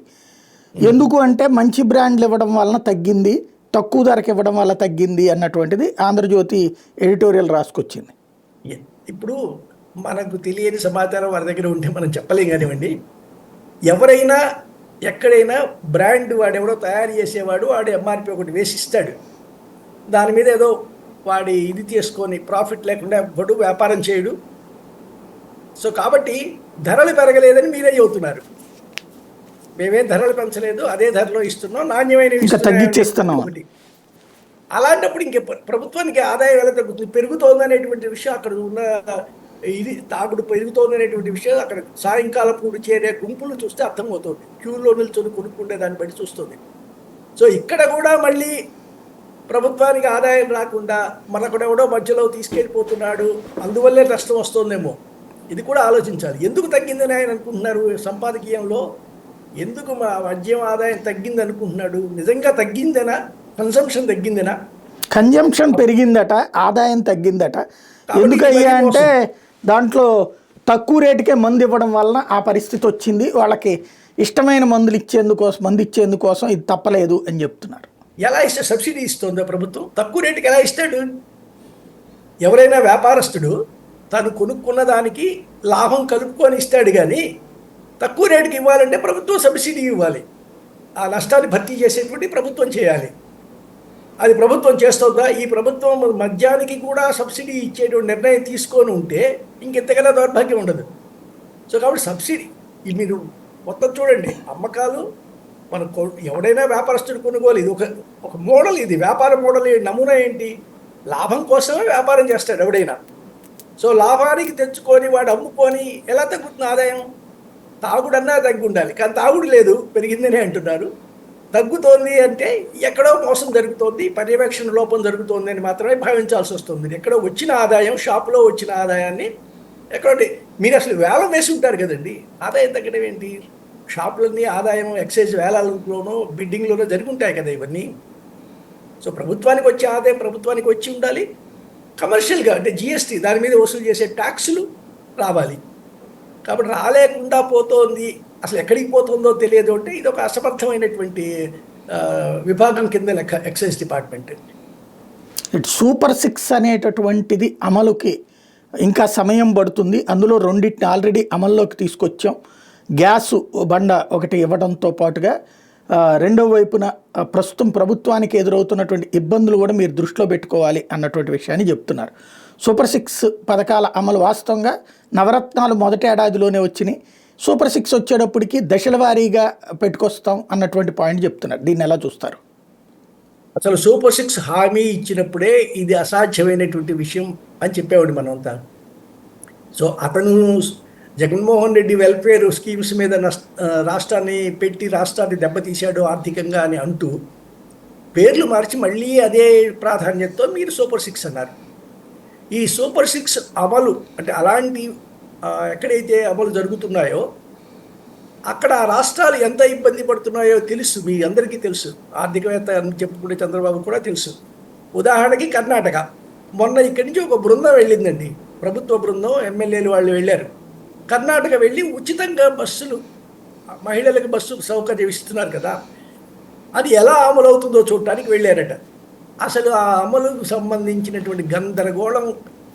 ఎందుకు అంటే మంచి బ్రాండ్లు ఇవ్వడం వలన తగ్గింది, తక్కువ ధరకు ఇవ్వడం వల్ల తగ్గింది అన్నటువంటిది ఆంధ్రజ్యోతి ఎడిటోరియల్ రాసుకొచ్చింది. ఇప్పుడు మనకు తెలియని సమాచారం వారి దగ్గర ఉంటే మనం చెప్పలేం కానివ్వండి. ఎవరైనా ఎక్కడైనా బ్రాండ్ వాడెవడో తయారు చేసేవాడు వాడు ఎంఆర్పి ఒకటి వేసిస్తాడు, దాని మీద ఏదో వాడి ఇది చేసుకొని ప్రాఫిట్ లేకుండా వాడు వ్యాపారం చేయడు. సో కాబట్టి ధరలు పెరగలేదని మీరే చెబుతున్నారు. మేమేం ధరలు పెంచలేదు, అదే ధరలో ఇస్తున్నాం, నాణ్యమైన తగ్గించేస్తున్నాం. అలాంటప్పుడు ఇంకే ప్రభుత్వానికి ఆదాయం ఎలా తగ్గుతుంది? పెరుగుతోంది అనేటువంటి విషయం అక్కడ ఉన్న ఇది తాగుడు పెరుగుతోంది అనేటువంటి విషయం అక్కడ సాయంకాలం పూడి చేరే గుంపులు చూస్తే అర్థమవుతుంది. క్యూలో నిల్చొని కొనుక్కుంటే దాన్ని బట్టి చూస్తుంది. సో ఇక్కడ కూడా మళ్ళీ ప్రభుత్వానికి ఆదాయం రాకుండా మనకుడెవడో మధ్యలో తీసుకెళ్ళిపోతున్నాడు, అందువల్లే నష్టం వస్తుందేమో. ఇది కూడా ఆలోచించాలి. ఎందుకు తగ్గిందని ఆయన అనుకుంటున్నారు? సంపాదకీయంలో ఎందుకు మా మద్యం ఆదాయం తగ్గింది అనుకుంటున్నాడు? నిజంగా తగ్గిందేనా? కన్సంప్షన్ తగ్గిందేనా? కన్జంప్షన్ పెరిగిందట, ఆదాయం తగ్గిందట. ఎందుకయ్యా అంటే దాంట్లో తక్కువ రేటుకే మందు ఇవ్వడం వలన ఆ పరిస్థితి వచ్చింది. వాళ్ళకి ఇష్టమైన మందు ఇచ్చేందుకోసం ఇది తప్పలేదు అని చెప్తున్నారు. ఎలా ఇస్తే సబ్సిడీ ఇస్తుందో ప్రభుత్వం? తక్కువ రేటుకి ఎలా ఇస్తాడు? ఎవరైనా వ్యాపారస్తుడు తను కొనుక్కున్న దానికి లాభం కలుపుకొని ఇస్తాడు. కానీ తక్కువ రేటుకి ఇవ్వాలంటే ప్రభుత్వం సబ్సిడీ ఇవ్వాలి. ఆ నష్టాన్ని భర్తీ చేసేటువంటి ప్రభుత్వం చేయాలి. అది ప్రభుత్వం చేస్తుందా? ఈ ప్రభుత్వం మద్యానికి కూడా సబ్సిడీ ఇచ్చేటువంటి నిర్ణయం తీసుకొని ఉంటే ఇంకెంతకన్నా దౌర్భాగ్యం ఉండదు. సో కాబట్టి సబ్సిడీ మీరు మొత్తం చూడండి, అమ్మకాలు మన ఎవడైనా వ్యాపారస్తుడు కొనుగోలు, ఇది ఒక మోడల్, ఇది వ్యాపార మోడల్. నమూనా ఏంటి? లాభం కోసమే వ్యాపారం చేస్తాడు ఎవడైనా. సో లాభానికి తెచ్చుకొని వాడు అమ్ముకొని ఎలా తగ్గుతుంది ఆదాయం? తాగుడన్నా తగ్గి ఉండాలి, కానీ తాగుడు లేదు, పెరిగిందని అంటున్నారు. తగ్గుతోంది అంటే ఎక్కడో మోసం జరుగుతోంది, పర్యవేక్షణ లోపం జరుగుతోంది అని మాత్రమే భావించాల్సి వస్తుంది. ఎక్కడో వచ్చిన ఆదాయం, షాపులో వచ్చిన ఆదాయాన్ని ఎక్కడోటి మీరు అసలు వేలం వేసి ఉంటారు కదండి. ఆదాయం తగ్గడం ఏంటి? షాపులన్నీ ఆదాయం ఎక్సైజ్ వేలాలలోనో బిడ్డింగ్లోనో జరిగి ఉంటాయి కదా ఇవన్నీ. సో ప్రభుత్వానికి వచ్చే ఆదాయం ప్రభుత్వానికి వచ్చి ఉండాలి. కమర్షియల్గా అంటే జిఎస్టీ దాని మీద వసూలు చేసే ట్యాక్సులు రావాలి. కాబట్టి రాలేకుండా పోతోంది, అసలు ఎక్కడికి పోతుందో తెలియదు అంటే ఇది ఒక అసమర్థమైనటువంటి విభాగం కింద లెక్క ఎక్సైజ్ డిపార్ట్మెంట్. సూపర్ 6 అనేటటువంటిది అమలుకి ఇంకా సమయం పడుతుంది. అందులో 2 ఆల్రెడీ అమల్లోకి తీసుకొచ్చాం. గ్యాసు బండ ఒకటి ఇవ్వడంతో పాటుగా రెండో వైపున ప్రస్తుతం ప్రభుత్వానికి ఎదురవుతున్నటువంటి ఇబ్బందులు కూడా మీరు దృష్టిలో పెట్టుకోవాలి అన్నటువంటి విషయాన్ని చెప్తున్నారు. సూపర్ 6 పథకాల అమలు వాస్తవంగా నవరత్నాలు మొదటి ఏడాదిలోనే వచ్చినాయి. సూపర్ 6 వచ్చేటప్పటికి దశల వారీగా పెట్టుకొస్తాం అన్నటువంటి పాయింట్ చెప్తున్నారు. దీన్ని ఎలా చూస్తారు? అసలు సూపర్ 6 హామీ ఇచ్చినప్పుడే ఇది అసాధ్యమైనటువంటి విషయం అని చెప్పేవాడు మనంతా. సో అతను జగన్మోహన్ రెడ్డి వెల్ఫేర్ స్కీమ్స్ మీద రాష్ట్రాన్ని పెట్టి రాష్ట్రాన్ని దెబ్బతీశాడు ఆర్థికంగా అని అంటూ పేర్లు మార్చి మళ్ళీ అదే ప్రాధాన్యతతో మీరు సూపర్ సిక్స్ అన్నారు. ఈ సూపర్ సిక్స్ అమలు అంటే అలాంటి ఎక్కడైతే అమలు జరుగుతున్నాయో అక్కడ ఆ రాష్ట్రాలు ఎంత ఇబ్బంది పడుతున్నాయో తెలుసు, మీ అందరికీ తెలుసు. ఆర్థికవేత్త అని చెప్పుకునే చంద్రబాబు కూడా తెలుసు. ఉదాహరణకి కర్ణాటక. మొన్న ఇక్కడి నుంచి ఒక బృందం వెళ్ళిందండి, ప్రభుత్వ బృందం, ఎమ్మెల్యేలు వాళ్ళు వెళ్ళారు. కర్ణాటక వెళ్ళి ఉచితంగా బస్సులు, మహిళలకు బస్సు సౌకర్యం ఇస్తున్నారు కదా, అది ఎలా అమలు అవుతుందో చూడటానికి వెళ్ళారట. అసలు ఆ అమలుకు సంబంధించినటువంటి గందరగోళం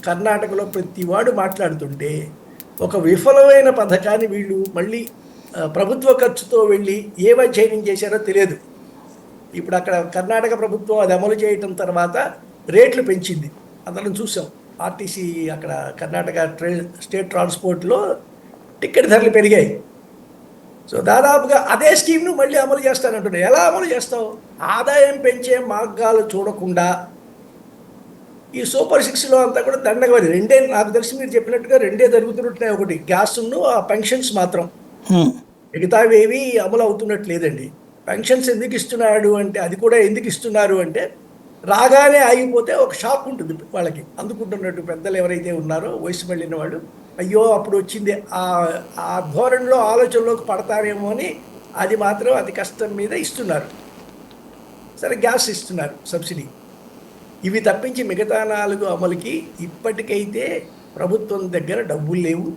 కర్ణాటకలో ప్రతి వాడు మాట్లాడుతుంటే ఒక విఫలమైన పథకాన్ని వీళ్ళు మళ్ళీ ప్రభుత్వ ఖర్చుతో వెళ్ళి ఏ అధ్యయనం చేశారో తెలియదు. ఇప్పుడు అక్కడ కర్ణాటక ప్రభుత్వం అది అమలు చేయటం తర్వాత రేట్లు పెంచింది, అందరం చూసాం. ఆర్టీసీ అక్కడ కర్ణాటక స్టేట్ ట్రాన్స్పోర్ట్లో టికెట్ ధరలు పెరిగాయి. సో దాదాపుగా అదే స్కీమ్ను మళ్ళీ అమలు చేస్తానంటున్నాయి. ఎలా అమలు చేస్తావు? ఆదాయం పెంచే మార్గాలు చూడకుండా ఈ సూపర్ సిక్స్లో అంతా కూడా దండగది రెండే, నాకు తెలిసి మీరు చెప్పినట్టుగా రెండే జరుగుతున్నట్టున్నాయి. ఒకటి గ్యాస్ను, ఆ పెన్షన్స్ మాత్రం, మిగతావి ఏవి అమలు అవుతున్నట్టు లేదండి. పెన్షన్స్ ఎందుకు ఇస్తున్నాడు అంటే, అది కూడా ఎందుకు ఇస్తున్నారు అంటే, రాగానే ఆగిపోతే ఒక షాక్ ఉంటుంది వాళ్ళకి, అందుకుంటున్నట్టు పెద్దలు ఎవరైతే ఉన్నారో వయసు వెళ్ళిన వాళ్ళు, అయ్యో అప్పుడు వచ్చింది ఆ ధోరణిలో ఆలోచనలోకి పడతారేమో అని అది మాత్రం అతి కష్టం మీద ఇస్తున్నారు. సరే, గ్యాస్ ఇస్తున్నారు సబ్సిడీ. ఇవి తప్పించి మిగతా 4 అమలుకి ఇప్పటికైతే ప్రభుత్వం దగ్గర డబ్బులు లేవు,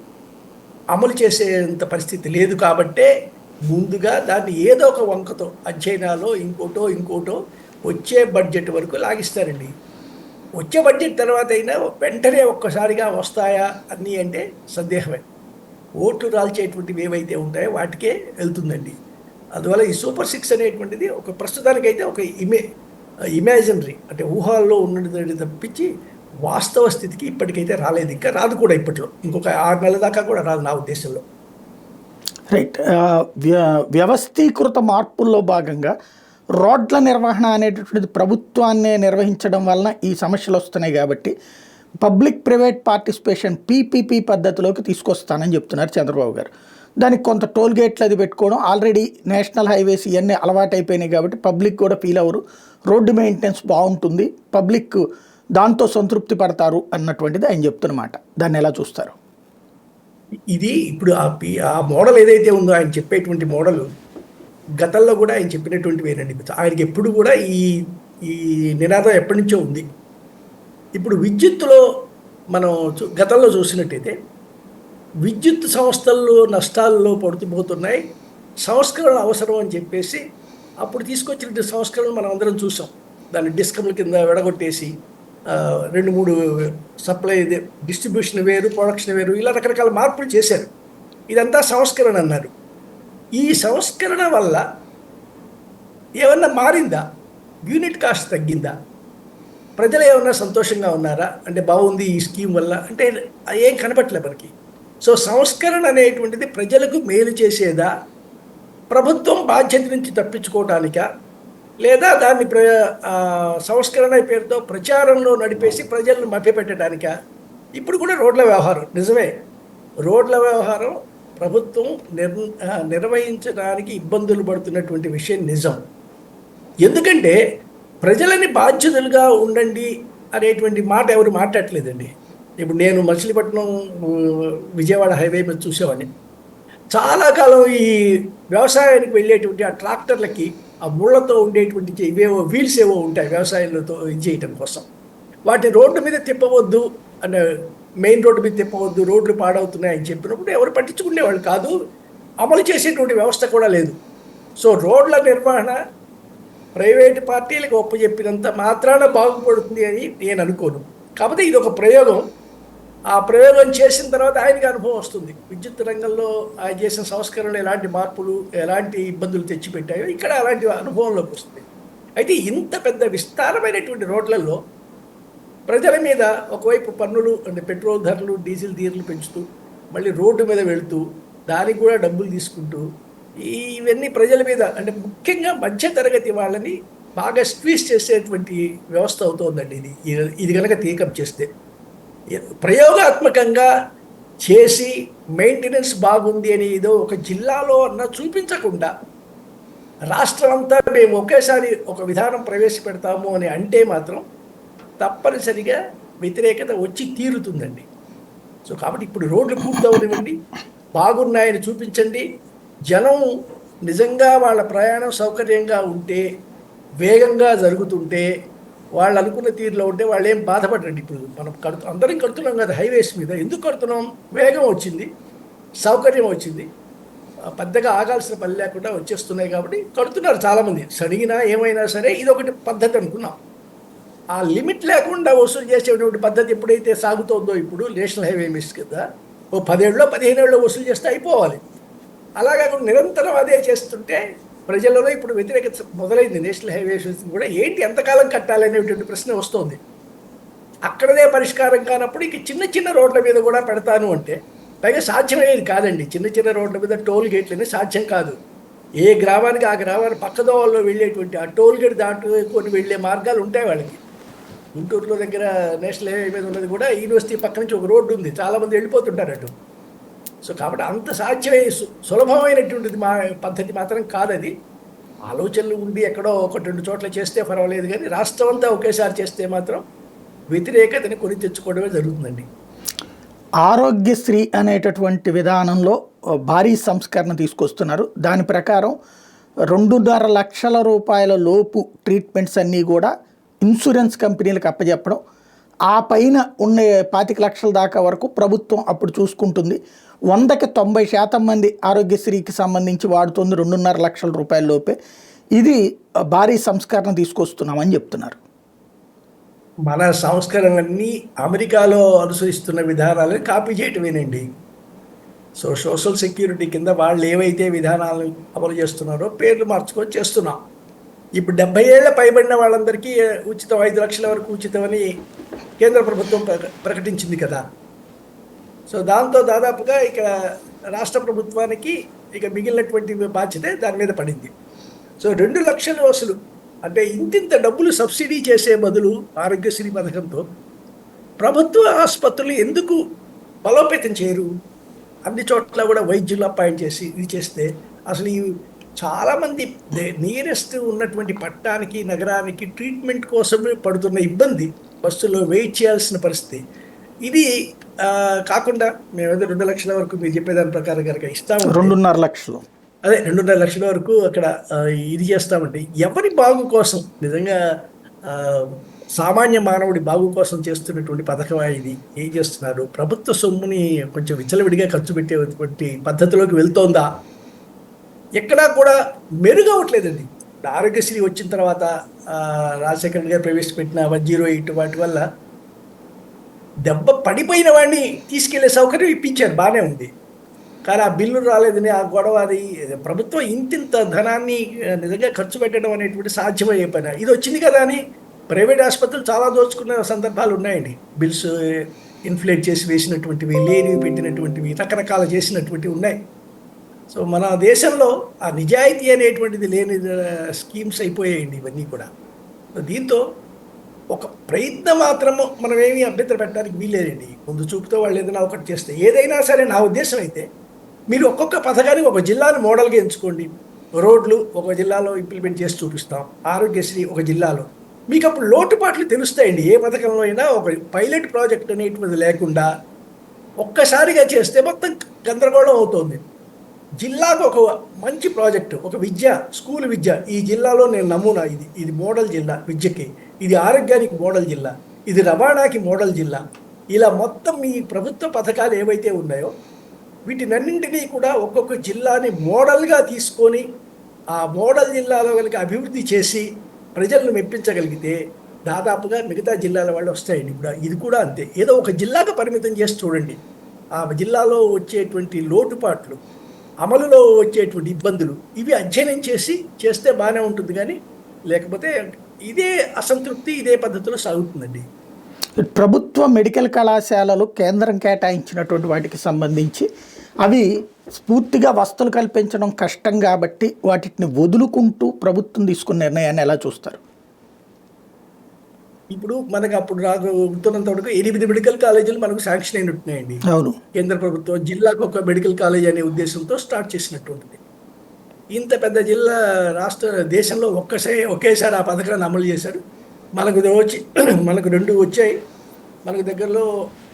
అమలు చేసేంత పరిస్థితి లేదు. కాబట్టే ముందుగా దాన్ని ఏదో ఒక వంకతో అధ్యయనాలో ఇంకోటో వచ్చే బడ్జెట్ వరకు లాగిస్తారండి. వచ్చే బడ్జెట్ తర్వాత అయినా వెంటనే ఒక్కసారిగా వస్తాయా అన్నీ అంటే సందేహమే. ఓట్లు రాల్చేటువంటివి ఏవైతే ఉంటాయో వాటికే వెళ్తుందండి. అందువల్ల ఈ సూపర్ సిక్స్ అనేటువంటిది ఒక ప్రస్తుతానికైతే ఒక ఇమాజినరీ, అంటే ఊహాల్లో ఉన్నది తప్పించి వాస్తవ స్థితికి ఇప్పటికైతే రాలేదు, ఇంకా రాదు కూడా. ఇప్పట్లో ఇంకొక 6 నెలల దాకా కూడా రాదు నా ఉద్దేశంలో. రైట్. వ్యవస్థీకృత మార్పుల్లో భాగంగా రోడ్ల నిర్వహణ అనేటటువంటిది ప్రభుత్వాన్నే నిర్వహించడం వలన ఈ సమస్యలు వస్తున్నాయి. కాబట్టి పబ్లిక్ ప్రైవేట్ పార్టిసిపేషన్ PPP పద్ధతిలోకి తీసుకొస్తానని చెప్తున్నారు చంద్రబాబు గారు. దానికి కొంత టోల్ గేట్లు అది పెట్టుకోవడం, ఆల్రెడీ నేషనల్ హైవేస్ ఇవన్నీ అలవాటు అయిపోయినాయి కాబట్టి పబ్లిక్ కూడా ఫీల్ అవ్వరు, రోడ్డు మెయింటెనెన్స్ బాగుంటుంది, పబ్లిక్ దాంతో సంతృప్తి పడతారు అన్నటువంటిది ఆయన చెప్తున్నమాట. దాన్ని ఎలా చూస్తారు? ఇది ఇప్పుడు ఆ మోడల్ ఏదైతే ఉందో, ఆయన చెప్పేటువంటి మోడల్ గతంలో కూడా ఆయన చెప్పినటువంటివేనండి. ఆయనకి ఎప్పుడు కూడా ఈ నినాదం ఎప్పటి నుంచో ఉంది. ఇప్పుడు విద్యుత్తులో మనం గతంలో చూసినట్టయితే విద్యుత్ సంస్థల్లో నష్టాల్లో పడుతుపోతున్నాయి, సంస్కరణ అవసరం అని చెప్పేసి అప్పుడు తీసుకొచ్చినటువంటి సంస్కరణలు మనం అందరం చూసాం. దాన్ని డిస్కమ్ల కింద విడగొట్టేసి 2-3 సప్లై, డిస్ట్రిబ్యూషన్ వేరు, ప్రొడక్షన్ వేరు, ఇలా రకరకాల మార్పులు చేశారు. ఇదంతా సంస్కరణ అన్నారు. ఈ సంస్కరణ వల్ల ఏమన్నా మారిందా? యూనిట్ కాస్ట్ తగ్గిందా? ప్రజలు ఏమన్నా సంతోషంగా ఉన్నారా? అంటే బాగుంది ఈ స్కీమ్ వల్ల అంటే ఏం కనపట్లే మనకి. సో సంస్కరణ అనేటువంటిది ప్రజలకు మేలు చేసేదా, ప్రభుత్వం బాధ్యత నుంచి తప్పించుకోవటానికా, లేదా దాన్ని సంస్కరణ పేరుతో ప్రచారంలో నడిపేసి ప్రజలను మభ్యపెట్టడానికా? ఇప్పుడు కూడా రోడ్ల వ్యవహారం నిజమే, రోడ్ల వ్యవహారం ప్రభుత్వం నిర్వహించడానికి ఇబ్బందులు పడుతున్నటువంటి విషయం నిజం. ఎందుకంటే ప్రజలని బాధ్యతలుగా ఉండండి అనేటువంటి మాట ఎవరు మాట్లాడలేదండి. ఇప్పుడు నేను మచిలీపట్నం విజయవాడ హైవే మీద చూసేవాడిని. చాలా కాలం ఈ వ్యవసాయానికి వెళ్ళేటువంటి ఆ ట్రాక్టర్లకి ఆ ముళ్ళతో ఉండేటువంటి ఇవేవో వీల్స్ ఏవో ఉంటాయి వ్యవసాయంలో ఇది చేయటం కోసం. వాటిని రోడ్డు మీద తిప్పవద్దు అంటే, మెయిన్ రోడ్డు మీద తిప్పవద్దు, రోడ్లు పాడవుతున్నాయి అని చెప్పినప్పుడు ఎవరు పట్టించుకునేవాళ్ళు కాదు, అమలు చేసేటువంటి వ్యవస్థ కూడా లేదు. సో రోడ్ల నిర్వహణ ప్రైవేటు పార్టీలకు ఒప్పచెప్పినంత మాత్రాన బాగుపడుతుంది అని నేను అనుకోను. కాకపోతే ఇది ఒక ప్రయోగం. ఆ ప్రయోగం చేసిన తర్వాత ఆయనకి అనుభవం వస్తుంది. విద్యుత్ రంగంలో ఆయన చేసిన సంస్కరణలు ఎలాంటి మార్పులు, ఎలాంటి ఇబ్బందులు తెచ్చిపెట్టాయో ఇక్కడ అలాంటి అనుభవంలోకి వస్తుంది. అయితే ఇంత పెద్ద విస్తారమైనటువంటి రోడ్లలో ప్రజల మీద ఒకవైపు పన్నులు అంటే పెట్రోల్ ధరలు, డీజిల్ ధరలు పెంచుతూ, మళ్ళీ రోడ్డు మీద వెళుతూ దానికి కూడా డబ్బులు తీసుకుంటూ, ఇవన్నీ ప్రజల మీద అంటే ముఖ్యంగా మధ్యతరగతి వాళ్ళని బాగా స్క్వీజ్ చేసేటువంటి వ్యవస్థ అవుతోందండి ఇది కనుక టేకప్ చేస్తే. ప్రయోగాత్మకంగా చేసి మెయింటెనెన్స్ బాగుంది అని ఏదో ఒక జిల్లాలో అన్న చూపించకుండా రాష్ట్రం అంతా మేము ఒకేసారి ఒక విధానం ప్రవేశపెడతాము అని అంటే మాత్రం తప్పనిసరిగా వ్యతిరేకత వచ్చి తీరుతుందండి. సో కాబట్టి ఇప్పుడు రోడ్లు పూర్తవనివ్వండి, బాగున్నాయని చూపించండి. జనం నిజంగా వాళ్ళ ప్రయాణం సౌకర్యంగా ఉంటే, వేగంగా జరుగుతుంటే, వాళ్ళు అనుకున్న తీరులో ఉంటే వాళ్ళు ఏం బాధపడండి. ఇప్పుడు మనం అందరం కడుతున్నాం కదా హైవేస్ మీద. ఎందుకు కడుతున్నాం? వేగం వచ్చింది, సౌకర్యం వచ్చింది, పెద్దగా ఆగాల్సిన పని లేకుండా వచ్చేస్తున్నాయి కాబట్టి కడుతున్నారు చాలామంది. సరిగినా ఏమైనా సరే ఇది ఒకటి పద్ధతి అనుకున్నాం. ఆ లిమిట్ లేకుండా వసూలు చేసేటువంటి పద్ధతి ఎప్పుడైతే సాగుతోందో ఇప్పుడు నేషనల్ హైవే మిస్ కింద ఓ 10 ఏళ్ళలో 15 ఏళ్ళలో వసూలు చేస్తే అయిపోవాలి. అలాగే నిరంతరం అదే చేస్తుంటే ప్రజలలో ఇప్పుడు వ్యతిరేకత మొదలైంది. నేషనల్ హైవేస్ కూడా ఏంటి ఎంతకాలం కట్టాలి అనేటువంటి ప్రశ్న వస్తుంది. అక్కడదే పరిష్కారం కానప్పుడు ఇక చిన్న చిన్న రోడ్ల మీద కూడా పెడతాను అంటే పైగా సాధ్యమయ్యేది కాదండి. చిన్న చిన్న రోడ్ల మీద టోల్ గేట్లని సాధ్యం కాదు. ఏ గ్రామానికి ఆ గ్రామానికి పక్కదోవల్లో వెళ్ళేటువంటి ఆ టోల్ గేట్ దాటుకొని వెళ్ళే మార్గాలు ఉంటాయి వాళ్ళకి. గుంటూరులో దగ్గర నేషనల్ హైవే మీద ఉన్నది కూడా యూనివర్సిటీ పక్క నుంచి ఒక రోడ్డు ఉంది, చాలామంది వెళ్ళిపోతుంటారు అటు. సో కాబట్టి అంత సాధ్యమయ్యే సులభమైనటువంటిది పద్ధతి మాత్రం కాదది. ఆలోచనలు ఉండి ఎక్కడో 1-2 చోట్ల చేస్తే పర్వాలేదు, కానీ రాష్ట్రం అంతా ఒకేసారి చేస్తే మాత్రం వ్యతిరేకతని కొని తెచ్చుకోవడమే జరుగుతుందండి. ఆరోగ్యశ్రీ అనేటటువంటి విధానంలో భారీ సంస్కరణ తీసుకొస్తున్నారు. దాని ప్రకారం 2.5 లక్షల రూపాయల లోపు ట్రీట్మెంట్స్ అన్నీ కూడా ఇన్సూరెన్స్ కంపెనీలకు అప్పచెప్పడం, ఆ పైన ఉన్న 25 లక్షల దాకా వరకు ప్రభుత్వం అప్పుడు చూసుకుంటుంది. 100కి 90% మంది ఆరోగ్యశ్రీకి సంబంధించి వాడుతుంది 2.5 లక్షల రూపాయల లోపే. ఇది భారీ సంస్కరణ తీసుకొస్తున్నామని చెప్తున్నారు. మన సంస్కరణలన్నీ అమెరికాలో అనుసరిస్తున్న విధానాలను కాపీ చేయటమేనండి. సో సోషల్ సెక్యూరిటీ కింద వాళ్ళు ఏవైతే విధానాలను అమలు చేస్తున్నారో పేర్లు మార్చుకొని చేస్తున్నాం. ఇప్పుడు 70 ఏళ్ల పైబడిన వాళ్ళందరికీ ఉచితం, 5 లక్షల వరకు ఉచితమని కేంద్ర ప్రభుత్వం ప్రకటించింది కదా. సో దాంతో దాదాపుగా ఇక రాష్ట్ర ప్రభుత్వానికి ఇక మిగిలినటువంటి బాధ్యత దాని మీద పడింది. సో 2 లక్షలు అసలు అంటే ఇంతింత డబ్బులు సబ్సిడీ చేసే బదులు ఆరోగ్యశ్రీ పథకంతో ప్రభుత్వ ఆసుపత్రులు ఎందుకు బలోపేతం చేయరు? అన్ని చోట్ల కూడా వైద్యులు అపాయింట్ చేసి ఇది చేస్తే అసలు ఈ చాలామంది నియరెస్ట్ ఉన్నటువంటి పట్టణానికి నగరానికి ట్రీట్మెంట్ కోసమే పడుతున్న ఇబ్బంది, బస్సులో వెయిట్ చేయాల్సిన పరిస్థితి. ఇది కాకుండా మేమేదో 2 లక్షల వరకు మీరు చెప్పేదాని ప్రకారం కనుక ఇస్తాము, 2.5 లక్షలు, అదే 2.5 లక్షల వరకు అక్కడ ఇది చేస్తామంటే ఎవరి బాగు కోసం, నిజంగా సామాన్య మానవుడి బాగు కోసం చేస్తున్నటువంటి పథకమా ఇది? ఏం చేస్తున్నారు? ప్రభుత్వ సొమ్ముని కొంచెం విచ్చలవిడిగా ఖర్చు పెట్టేటువంటి పద్ధతిలోకి వెళ్తోందా? ఎక్కడా కూడా మెరుగవట్లేదండి. ఆరోగ్యశ్రీ వచ్చిన తర్వాత రాజశేఖర్ గారు ప్రవేశపెట్టిన 108 వాటి వల్ల దెబ్బ పడిపోయిన వాడిని తీసుకెళ్లే సౌకర్యం ఇప్పించారు, బాగానే ఉంది. కానీ ఆ బిల్లు రాలేదని ఆ గొడవ, అది ప్రభుత్వం ఇంతింత ధనాన్ని నిజంగా ఖర్చు పెట్టడం అనేటువంటి సాధ్యమయ్యే పని. ఇది వచ్చింది కదా అని ప్రైవేట్ ఆసుపత్రులు చాలా దోచుకున్న సందర్భాలు ఉన్నాయండి. బిల్స్ ఇన్ఫ్లేట్ చేసి వేసినటువంటివి, లేనివి పెట్టినటువంటివి, రకరకాల చేసినటువంటివి ఉన్నాయి. సో మన దేశంలో ఆ నిజాయితీ అనేటువంటిది లేని స్కీమ్స్ అయిపోయాయండి ఇవన్నీ కూడా. దీంతో ఒక ప్రయత్నం మాత్రము మనం ఏమీ అభ్యంతరం పెట్టడానికి వీల్లేదండి. ముందు చూపుతో వాళ్ళు ఏదైనా ఒకటి చేస్తే, ఏదైనా సరే నా ఉద్దేశం అయితే మీరు ఒక్కొక్క పథకానికి ఒక జిల్లాను మోడల్గా ఎంచుకోండి. రోడ్లు ఒక జిల్లాలో ఇంప్లిమెంట్ చేసి చూపిస్తాం, ఆరోగ్యశ్రీ ఒక జిల్లాలో. మీకు అప్పుడు లోటుపాట్లు తెలుస్తాయండి. ఏ పథకంలో అయినా ఒక పైలట్ ప్రాజెక్ట్ అనేటువంటిది లేకుండా ఒక్కసారిగా చేస్తే మొత్తం గందరగోళం అవుతుంది. జిల్లాకు ఒక మంచి ప్రాజెక్టు, ఒక విద్య, స్కూల్ విద్య, ఈ జిల్లాలో నేను నమూనా, ఇది మోడల్ జిల్లా విద్యకి, ఇది ఆరోగ్యానికి మోడల్ జిల్లా, ఇది రవాణాకి మోడల్ జిల్లా, ఇలా మొత్తం ఈ ప్రభుత్వ పథకాలు ఏవైతే ఉన్నాయో వీటినన్నింటినీ కూడా ఒక్కొక్క జిల్లాని మోడల్గా తీసుకొని ఆ మోడల్ జిల్లాలో కనుక అభివృద్ధి చేసి ప్రజలను మెప్పించగలిగితే దాదాపుగా మిగతా జిల్లాల వాళ్ళు వస్తాయండి. ఇప్పుడు ఇది కూడా అంతే. ఏదో ఒక జిల్లాకు పరిమితం చేసి చూడండి, ఆ జిల్లాలో వచ్చేటువంటి లోటుపాట్లు, అమలులో వచ్చేటువంటి ఇబ్బందులు, ఇవి అధ్యయనం చేస్తే బాగానే ఉంటుంది. కానీ లేకపోతే ఇదే అసంతృప్తి ఇదే పద్ధతిలో సాగుతుందండి. ప్రభుత్వ మెడికల్ కళాశాలలు కేంద్రం కేటాయించినటువంటి వాటికి సంబంధించి అవి స్ఫూర్తిగా వసతులు కల్పించడం కష్టం కాబట్టి వాటిని వదులుకుంటూ ప్రభుత్వం తీసుకున్న నిర్ణయాన్ని ఎలా చూస్తారు? ఇప్పుడు మనకు అప్పుడు గుర్తున్నంత వరకు 8 మెడికల్ కాలేజీలు మనకు శాంక్షన్ అయినట్టున్నాయండి. అవును, కేంద్ర ప్రభుత్వం జిల్లాకు ఒక మెడికల్ కాలేజ్ అనే ఉద్దేశంతో స్టార్ట్ చేసినటువంటిది. ఇంత పెద్ద జిల్లా దేశంలో ఒకేసారి ఆ పథకాన్ని అమలు చేశారు. మనకు వచ్చి మనకు 2 వచ్చాయి. మనకు దగ్గరలో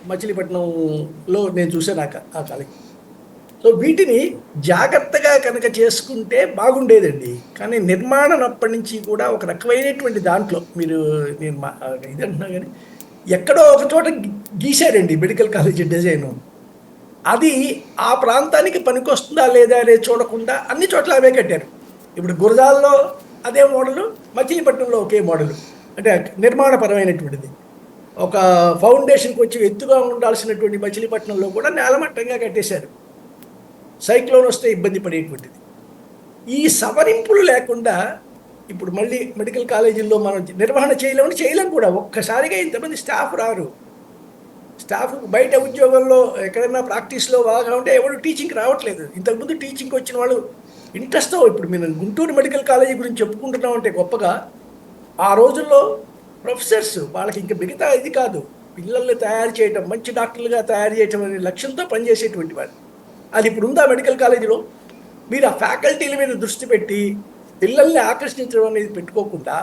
మచిలీపట్నంలో నేను చూశాను ఆ కాలేజీ. సో వీటిని జాగ్రత్తగా కనుక చేసుకుంటే బాగుండేదండి. కానీ నిర్మాణం అప్పటి నుంచి కూడా ఒక రకమైనటువంటి దాంట్లో నేను ఇదంటున్నా కానీ ఎక్కడో ఒక చోట గీశారండి మెడికల్ కాలేజీ డిజైను. అది ఆ ప్రాంతానికి పనికొస్తుందా లేదా అనేది చూడకుండా అన్ని చోట్ల అవే కట్టారు. ఇప్పుడు గురజాల్లో అదే మోడలు, మచిలీపట్నంలో ఒకే మోడలు. అంటే నిర్మాణపరమైనటువంటిది ఒక ఫౌండేషన్కి వచ్చి ఎత్తుగా ఉండాల్సినటువంటి మచిలీపట్నంలో కూడా నేలమట్టంగా కట్టేశారు. సైక్లోన్ వస్తే ఇబ్బంది పడేటువంటిది. ఈ సవరింపులు లేకుండా ఇప్పుడు మళ్ళీ మెడికల్ కాలేజీల్లో మనం నిర్వహణ చేయలేం కూడా. ఒక్కసారిగా ఇంతమంది స్టాఫ్ రారు. స్టాఫ్ బయట ఉద్యోగంలో ఎక్కడైనా ప్రాక్టీస్లో బాగా ఉంటే ఎవరు టీచింగ్కి రావట్లేదు. ఇంతకుముందు టీచింగ్కి వచ్చిన వాళ్ళు ఇంట్రెస్ట్తో, ఇప్పుడు మేము గుంటూరు మెడికల్ కాలేజీ గురించి చెప్పుకుంటున్నామంటే గొప్పగా, ఆ రోజుల్లో ప్రొఫెసర్స్ వాళ్ళకి ఇంకా మిగతా ఇది కాదు, పిల్లల్ని తయారు చేయటం, మంచి డాక్టర్లుగా తయారు చేయటం అనే లక్ష్యంతో పనిచేసేటువంటి వాళ్ళు. అది ఇప్పుడు ఉందా మెడికల్ కాలేజీలో? మీరు ఆ ఫ్యాకల్టీల మీద దృష్టి పెట్టి పిల్లల్ని ఆకర్షించడం అనేది పెట్టుకోకుండా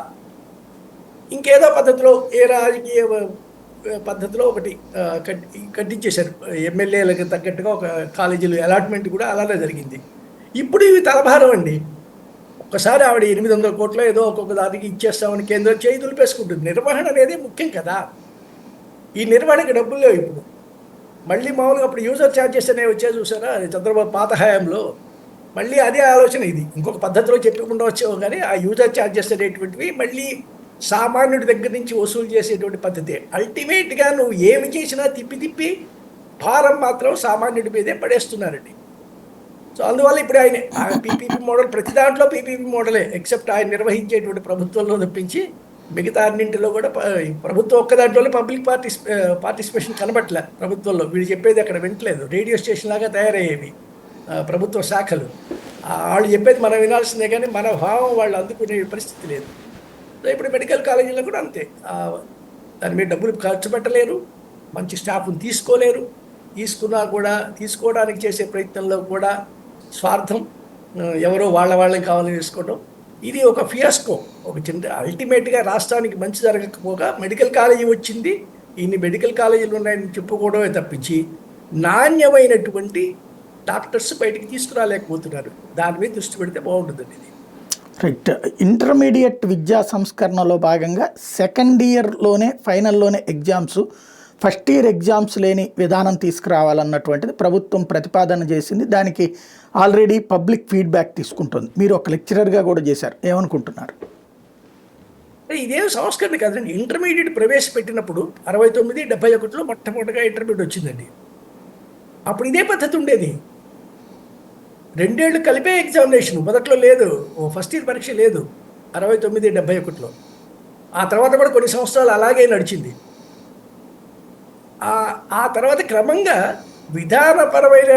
ఇంకేదో పద్ధతిలో, ఏ రాజకీయ పద్ధతిలో ఒకటి కట్టించేశారు. ఎమ్మెల్యేలకు తగ్గట్టుగా ఒక కాలేజీలు అలాట్మెంట్ కూడా అలానే జరిగింది. ఇప్పుడు ఇవి తలభారం అండి. ఒక్కసారి ఆవిడ 800 కోట్లు ఏదో ఒక్కొక్క దానికి ఇచ్చేస్తామని కేంద్రం చేయి దులిపేసుకుంటుంది. నిర్వహణ అనేది ముఖ్యం కదా. ఈ నిర్వహణకి డబ్బులు లేవు ఇప్పుడు. మళ్ళీ మామూలుగా అప్పుడు యూజర్ ఛార్జెస్ అనేవి వచ్చే చూసారా, చంద్రబాబు పాత హయాంలో. మళ్ళీ అదే ఆలోచన ఇది, ఇంకొక పద్ధతిలో చెప్పకుండా వచ్చేవో కానీ ఆ యూజర్ ఛార్జెస్ అనేటువంటివి మళ్ళీ సామాన్యుడి దగ్గర నుంచి వసూలు చేసేటువంటి పద్ధతి. అల్టిమేట్గా నువ్వు ఏమి చేసినా తిప్పి భారం మాత్రం సామాన్యుడి మీదే పడేస్తున్నారండి. సో అందువల్ల ఇప్పుడు ఆయన పీపీపీ మోడల్, ప్రతి దాంట్లో పీపీపీ మోడలే, ఎక్సెప్ట్ ఆయన నిర్వహించేటువంటి ప్రభుత్వంలో తప్పించి మిగతా అన్నింటిలో కూడా ప్రభుత్వం ఒక్క దాంట్లోనే పబ్లిక్ పార్టిసిపేషన్ కనబట్టలే. ప్రభుత్వంలో వీళ్ళు చెప్పేది అక్కడ వింటలేదు. రేడియో స్టేషన్ లాగా తయారయ్యేవి ప్రభుత్వ శాఖలు. వాళ్ళు చెప్పేది మనం వినాల్సిందే కానీ మన భావం వాళ్ళు అందుకునే పరిస్థితి లేదు. సో ఇప్పుడు మెడికల్ కాలేజీలో కూడా అంతే. దాని మీద డబ్బులు ఖర్చు పెట్టలేరు, మంచి స్టాఫ్ని తీసుకోలేరు. తీసుకున్నా కూడా తీసుకోవడానికి చేసే ప్రయత్నంలో కూడా స్వార్థం, ఎవరో వాళ్ళని కావాలని తీసుకోవడం. ఇది ఒక ఫియాస్కో. ఒక చిన్న అల్టిమేట్గా రాష్ట్రానికి మంచి జరగకపోగా మెడికల్ కాలేజీ వచ్చింది, ఇన్ని మెడికల్ కాలేజీలు ఉన్నాయని చెప్పుకోవడమే తప్పించి నాణ్యమైనటువంటి డాక్టర్స్ బయటికి తీసుకురాలేకపోతున్నారు. దాని మీద దృష్టి పెడితే బాగుంటుందండి ఇది. రైట్. ఇంటర్మీడియట్ విద్యా సంస్కరణలో భాగంగా సెకండ్ ఇయర్లోనే ఫైనల్లోనే ఎగ్జామ్స్, ఫస్ట్ ఇయర్ ఎగ్జామ్స్ లేని విధానం తీసుకురావాలన్నటువంటిది ప్రభుత్వం ప్రతిపాదన చేసింది. దానికి ఆల్రెడీ పబ్లిక్ ఫీడ్బ్యాక్ తీసుకుంటుంది. మీరు ఒక లెక్చరర్గా కూడా చేశారు, ఏమనుకుంటున్నారు? ఇదేం సంస్కరణ కాదండి. ఇంటర్మీడియట్ ప్రవేశపెట్టినప్పుడు 69, 71లో మొట్టమొదటిగా ఇంటర్మీడియట్ వచ్చిందండి. అప్పుడు ఇదే పద్ధతి ఉండేది. 2 ఏళ్ళు కలిపే ఎగ్జామినేషన్. మొదట్లో లేదు, ఫస్ట్ ఇయర్ పరీక్ష లేదు 69, 71లో. ఆ తర్వాత కూడా కొన్ని సంవత్సరాలు అలాగే నడిచింది. ఆ తర్వాత క్రమంగా విధానపరమైన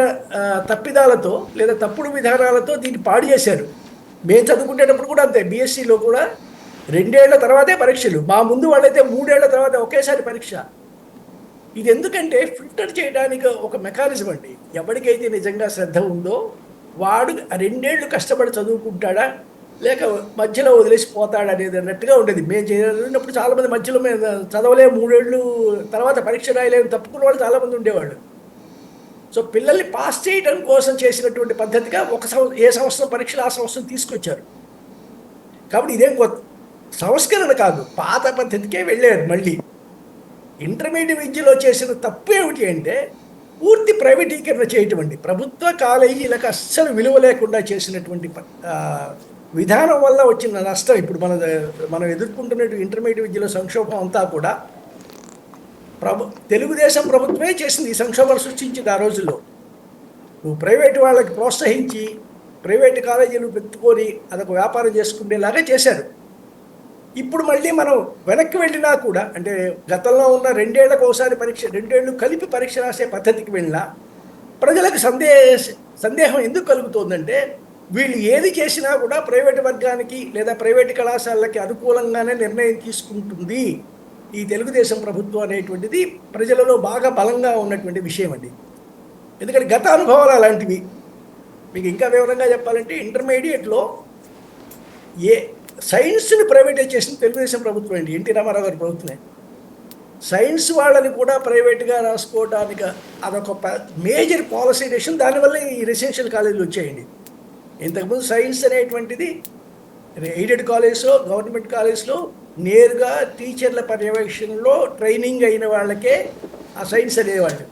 తప్పిదాలతో లేదా తప్పుడు విధానాలతో దీన్ని పాడు చేశారు. మేము చదువుకునేటప్పుడు కూడా అంతే. బీఎస్సీలో కూడా 2 ఏళ్ల తర్వాతే పరీక్షలు. మా ముందు వాళ్ళైతే 3 ఏళ్ల తర్వాత ఒకేసారి పరీక్ష. ఇది ఎందుకంటే ఫిల్టర్ చేయడానికి ఒక మెకానిజం అండి. ఎవరికైతే నిజంగా శ్రద్ధ ఉందో వాడు 2 ఏళ్ళు కష్టపడి చదువుకుంటాడా లేక మధ్యలో వదిలేసిపోతాడు అనేది అన్నట్టుగా ఉండేది. మేము చదివినప్పుడు చాలామంది మధ్యలో మేము చదవలేము, 3 ఏళ్ళు తర్వాత పరీక్ష రాయలేము, తప్పుకున్న వాళ్ళు చాలామంది ఉండేవాళ్ళు. సో పిల్లల్ని పాస్ చేయడం కోసం చేసినటువంటి పద్ధతిగా ఏ సంవత్సరం పరీక్షలు ఆ సంవత్సరం తీసుకొచ్చారు. కాబట్టి ఇదేం కొత్త సంస్కరణ కాదు, పాత పద్ధతికే వెళ్ళారు. మళ్ళీ ఇంటర్మీడియట్ విద్యలో చేసిన తప్పు ఏమిటి అంటే పూర్తి ప్రైవేటీకరణ చేయటం అండి. ప్రభుత్వ కాలేజీలకు అస్సలు విలువ లేకుండా చేసినటువంటి విధానం వల్ల వచ్చిన నష్టం. ఇప్పుడు మనం ఎదుర్కొంటున్న ఇంటర్మీడియట్ విద్యలో సంక్షోభం అంతా కూడా తెలుగుదేశం ప్రభుత్వమే చేసింది. ఈ సంక్షోభాలు సృష్టించింది ఆ రోజుల్లో. నువ్వు ప్రైవేటు వాళ్ళకి ప్రోత్సహించి ప్రైవేటు కాలేజీలు పెట్టుకొని అదొక వ్యాపారం చేసుకునేలాగా చేశారు. ఇప్పుడు మళ్ళీ మనం వెనక్కి వెళ్ళినా కూడా, అంటే గతంలో ఉన్న 2 ఏళ్లకు ఒకసారి పరీక్ష, 2 ఏళ్ళు కలిపి పరీక్ష రాసే పద్ధతికి వెళ్ళినా ప్రజలకు సందేహం ఎందుకు కలుగుతుందంటే వీళ్ళు ఏది చేసినా కూడా ప్రైవేటు వర్గానికి లేదా ప్రైవేటు కళాశాలలకి అనుకూలంగానే నిర్ణయం తీసుకుంటుంది ఈ తెలుగుదేశం ప్రభుత్వం అనేటువంటిది ప్రజలలో బాగా బలంగా ఉన్నటువంటి విషయం అండి. ఎందుకంటే గత అనుభవాలు అలాంటివి. మీకు ఇంకా వివరంగా చెప్పాలంటే ఇంటర్మీడియట్లో ఏ సైన్స్ని ప్రైవేటైజ్ చేసిన తెలుగుదేశం ప్రభుత్వం అండి, ఎన్టీ రామారావు గారి ప్రభుత్వమే. సైన్స్ వాళ్ళని కూడా ప్రైవేట్గా రాసుకోవడానికి అదొక మేజర్ పాలసీ డెసిషన్. దానివల్ల ఈ రెసిడెన్షియల్ కాలేజీలు వచ్చాయండి. ఇంతకుముందు సైన్స్ అనేటువంటిది ఎయిడెడ్ కాలేజ్లో, గవర్నమెంట్ కాలేజ్లో నేరుగా టీచర్ల పర్యవేక్షణలో ట్రైనింగ్ అయిన వాళ్ళకే ఆ సైన్స్ అనేవాళ్ళు.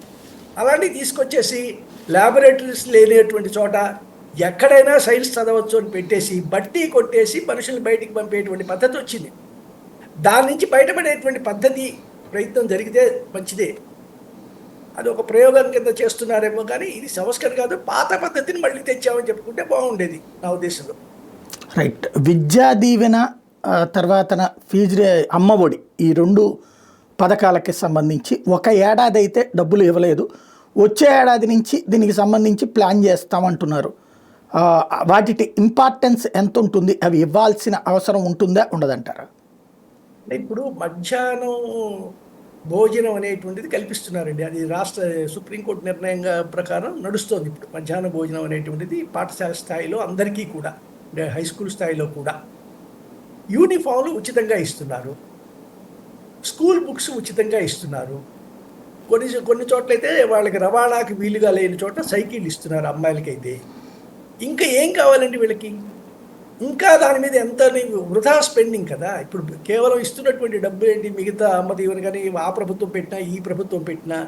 అలాంటివి తీసుకొచ్చేసి ల్యాబొరేటరీస్ లేనటువంటి చోట ఎక్కడైనా సైన్స్ చదవచ్చు అని పెట్టేసి బట్టి కొట్టేసి మనుషులు బయటికి పంపేటువంటి పద్ధతి వచ్చింది. దాని నుంచి బయటపడేటువంటి పద్ధతి ప్రయత్నం జరిగితే మంచిదే. అది ఒక ప్రయోగం కింద చేస్తున్నారేమో, కానీ ఇది సంస్కరణ కాదు, పాత పద్ధతిని మళ్ళీ తెచ్చామని చెప్పుకుంటే బాగుండేది నా ఉద్దేశంలో. రైట్. విద్యా దీవెన తర్వాత ఫీజు అమ్మఒడి ఈ 2 పథకాలకి సంబంధించి ఒక ఏడాది అయితే డబ్బులు ఇవ్వలేదు, వచ్చే ఏడాది నుంచి దీనికి సంబంధించి ప్లాన్ చేస్తామంటున్నారు. వాటి ఇంపార్టెన్స్ ఎంత ఉంటుంది, అవి ఇవ్వాల్సిన అవసరం ఉంటుందా ఉండదంటారా? ఇప్పుడు మధ్యాహ్నం భోజనం అనేటువంటిది కల్పిస్తున్నారండి. అది రాష్ట్ర సుప్రీంకోర్టు నిర్ణయంగా ప్రకారం నడుస్తోంది. ఇప్పుడు మధ్యాహ్న భోజనం అనేటువంటిది పాఠశాల స్థాయిలో అందరికీ కూడా, హై స్కూల్ స్థాయిలో కూడా. యూనిఫామ్లు ఉచితంగా ఇస్తున్నారు, స్కూల్ బుక్స్ ఉచితంగా ఇస్తున్నారు. కొన్ని చోట్లయితే వాళ్ళకి రవాణాకి వీలుగా లేని చోట సైకిల్ ఇస్తున్నారు అమ్మాయిలకైతే. ఇంకా ఏం కావాలండి వీళ్ళకి? ఇంకా దాని మీద ఎంత వృధా స్పెండింగ్ కదా. ఇప్పుడు కేవలం ఇస్తున్నటువంటి డబ్బులు ఏంటి? మిగతా అమ్మ దీవెన కానీ ఆ ప్రభుత్వం పెట్టినా ఈ ప్రభుత్వం పెట్టినా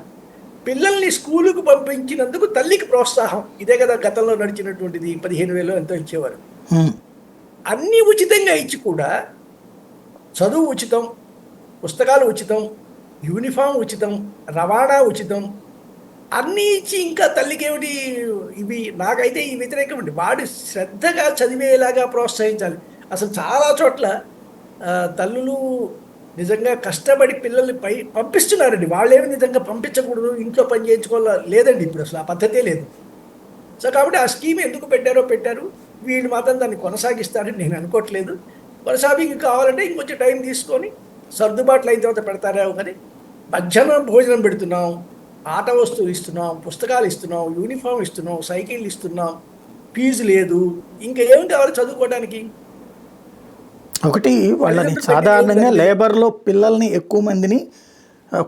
పిల్లల్ని స్కూలుకు పంపించినందుకు తల్లికి ప్రోత్సాహం. ఇదే కదా గతంలో నడిచినటువంటిది. 15,000 ఎంతో ఇచ్చేవారు. అన్నీ ఉచితంగా ఇచ్చి కూడా చదువు ఉచితం, పుస్తకాలు ఉచితం, యూనిఫామ్ ఉచితం, రవాణా ఉచితం, అన్నీ ఇచ్చి ఇంకా తల్లికి ఏమిటి? ఇవి నాకైతే ఈ వ్యతిరేకం అండి. వాడు శ్రద్ధగా చదివేలాగా ప్రోత్సహించాలి. అసలు చాలా చోట్ల తల్లులు నిజంగా కష్టపడి పిల్లల్ని పంపిస్తున్నారండి. వాళ్ళేమి నిజంగా పంపించకూడదు, ఇంట్లో పని చేయించుకోవాలా లేదండి. ఇప్పుడు అసలు ఆ పద్ధతే లేదు. సో కాబట్టి ఆ స్కీమ్ ఎందుకు పెట్టారు. వీళ్ళు మాత్రం దాన్ని కొనసాగిస్తారని నేను అనుకోవట్లేదు. కొనసాగి కావాలంటే ఇంకొంచెం టైం తీసుకొని సర్దుబాట్లు అయిన తర్వాత పెడతారేమో. కానీ మధ్యాహ్నం భోజనం పెడుతున్నాం, ఆట వస్తువులు ఇస్తున్నాం, పుస్తకాలు ఇస్తున్నాం, యూనిఫామ్ ఇస్తున్నాం, సైకిల్ ఇస్తున్నాం, ఫీజు లేదు, ఇంకా ఏం కావాలి చదువుకోవడానికి? ఒకటి వాళ్ళని సాధారణంగా లేబర్లో పిల్లల్ని ఎక్కువ మందిని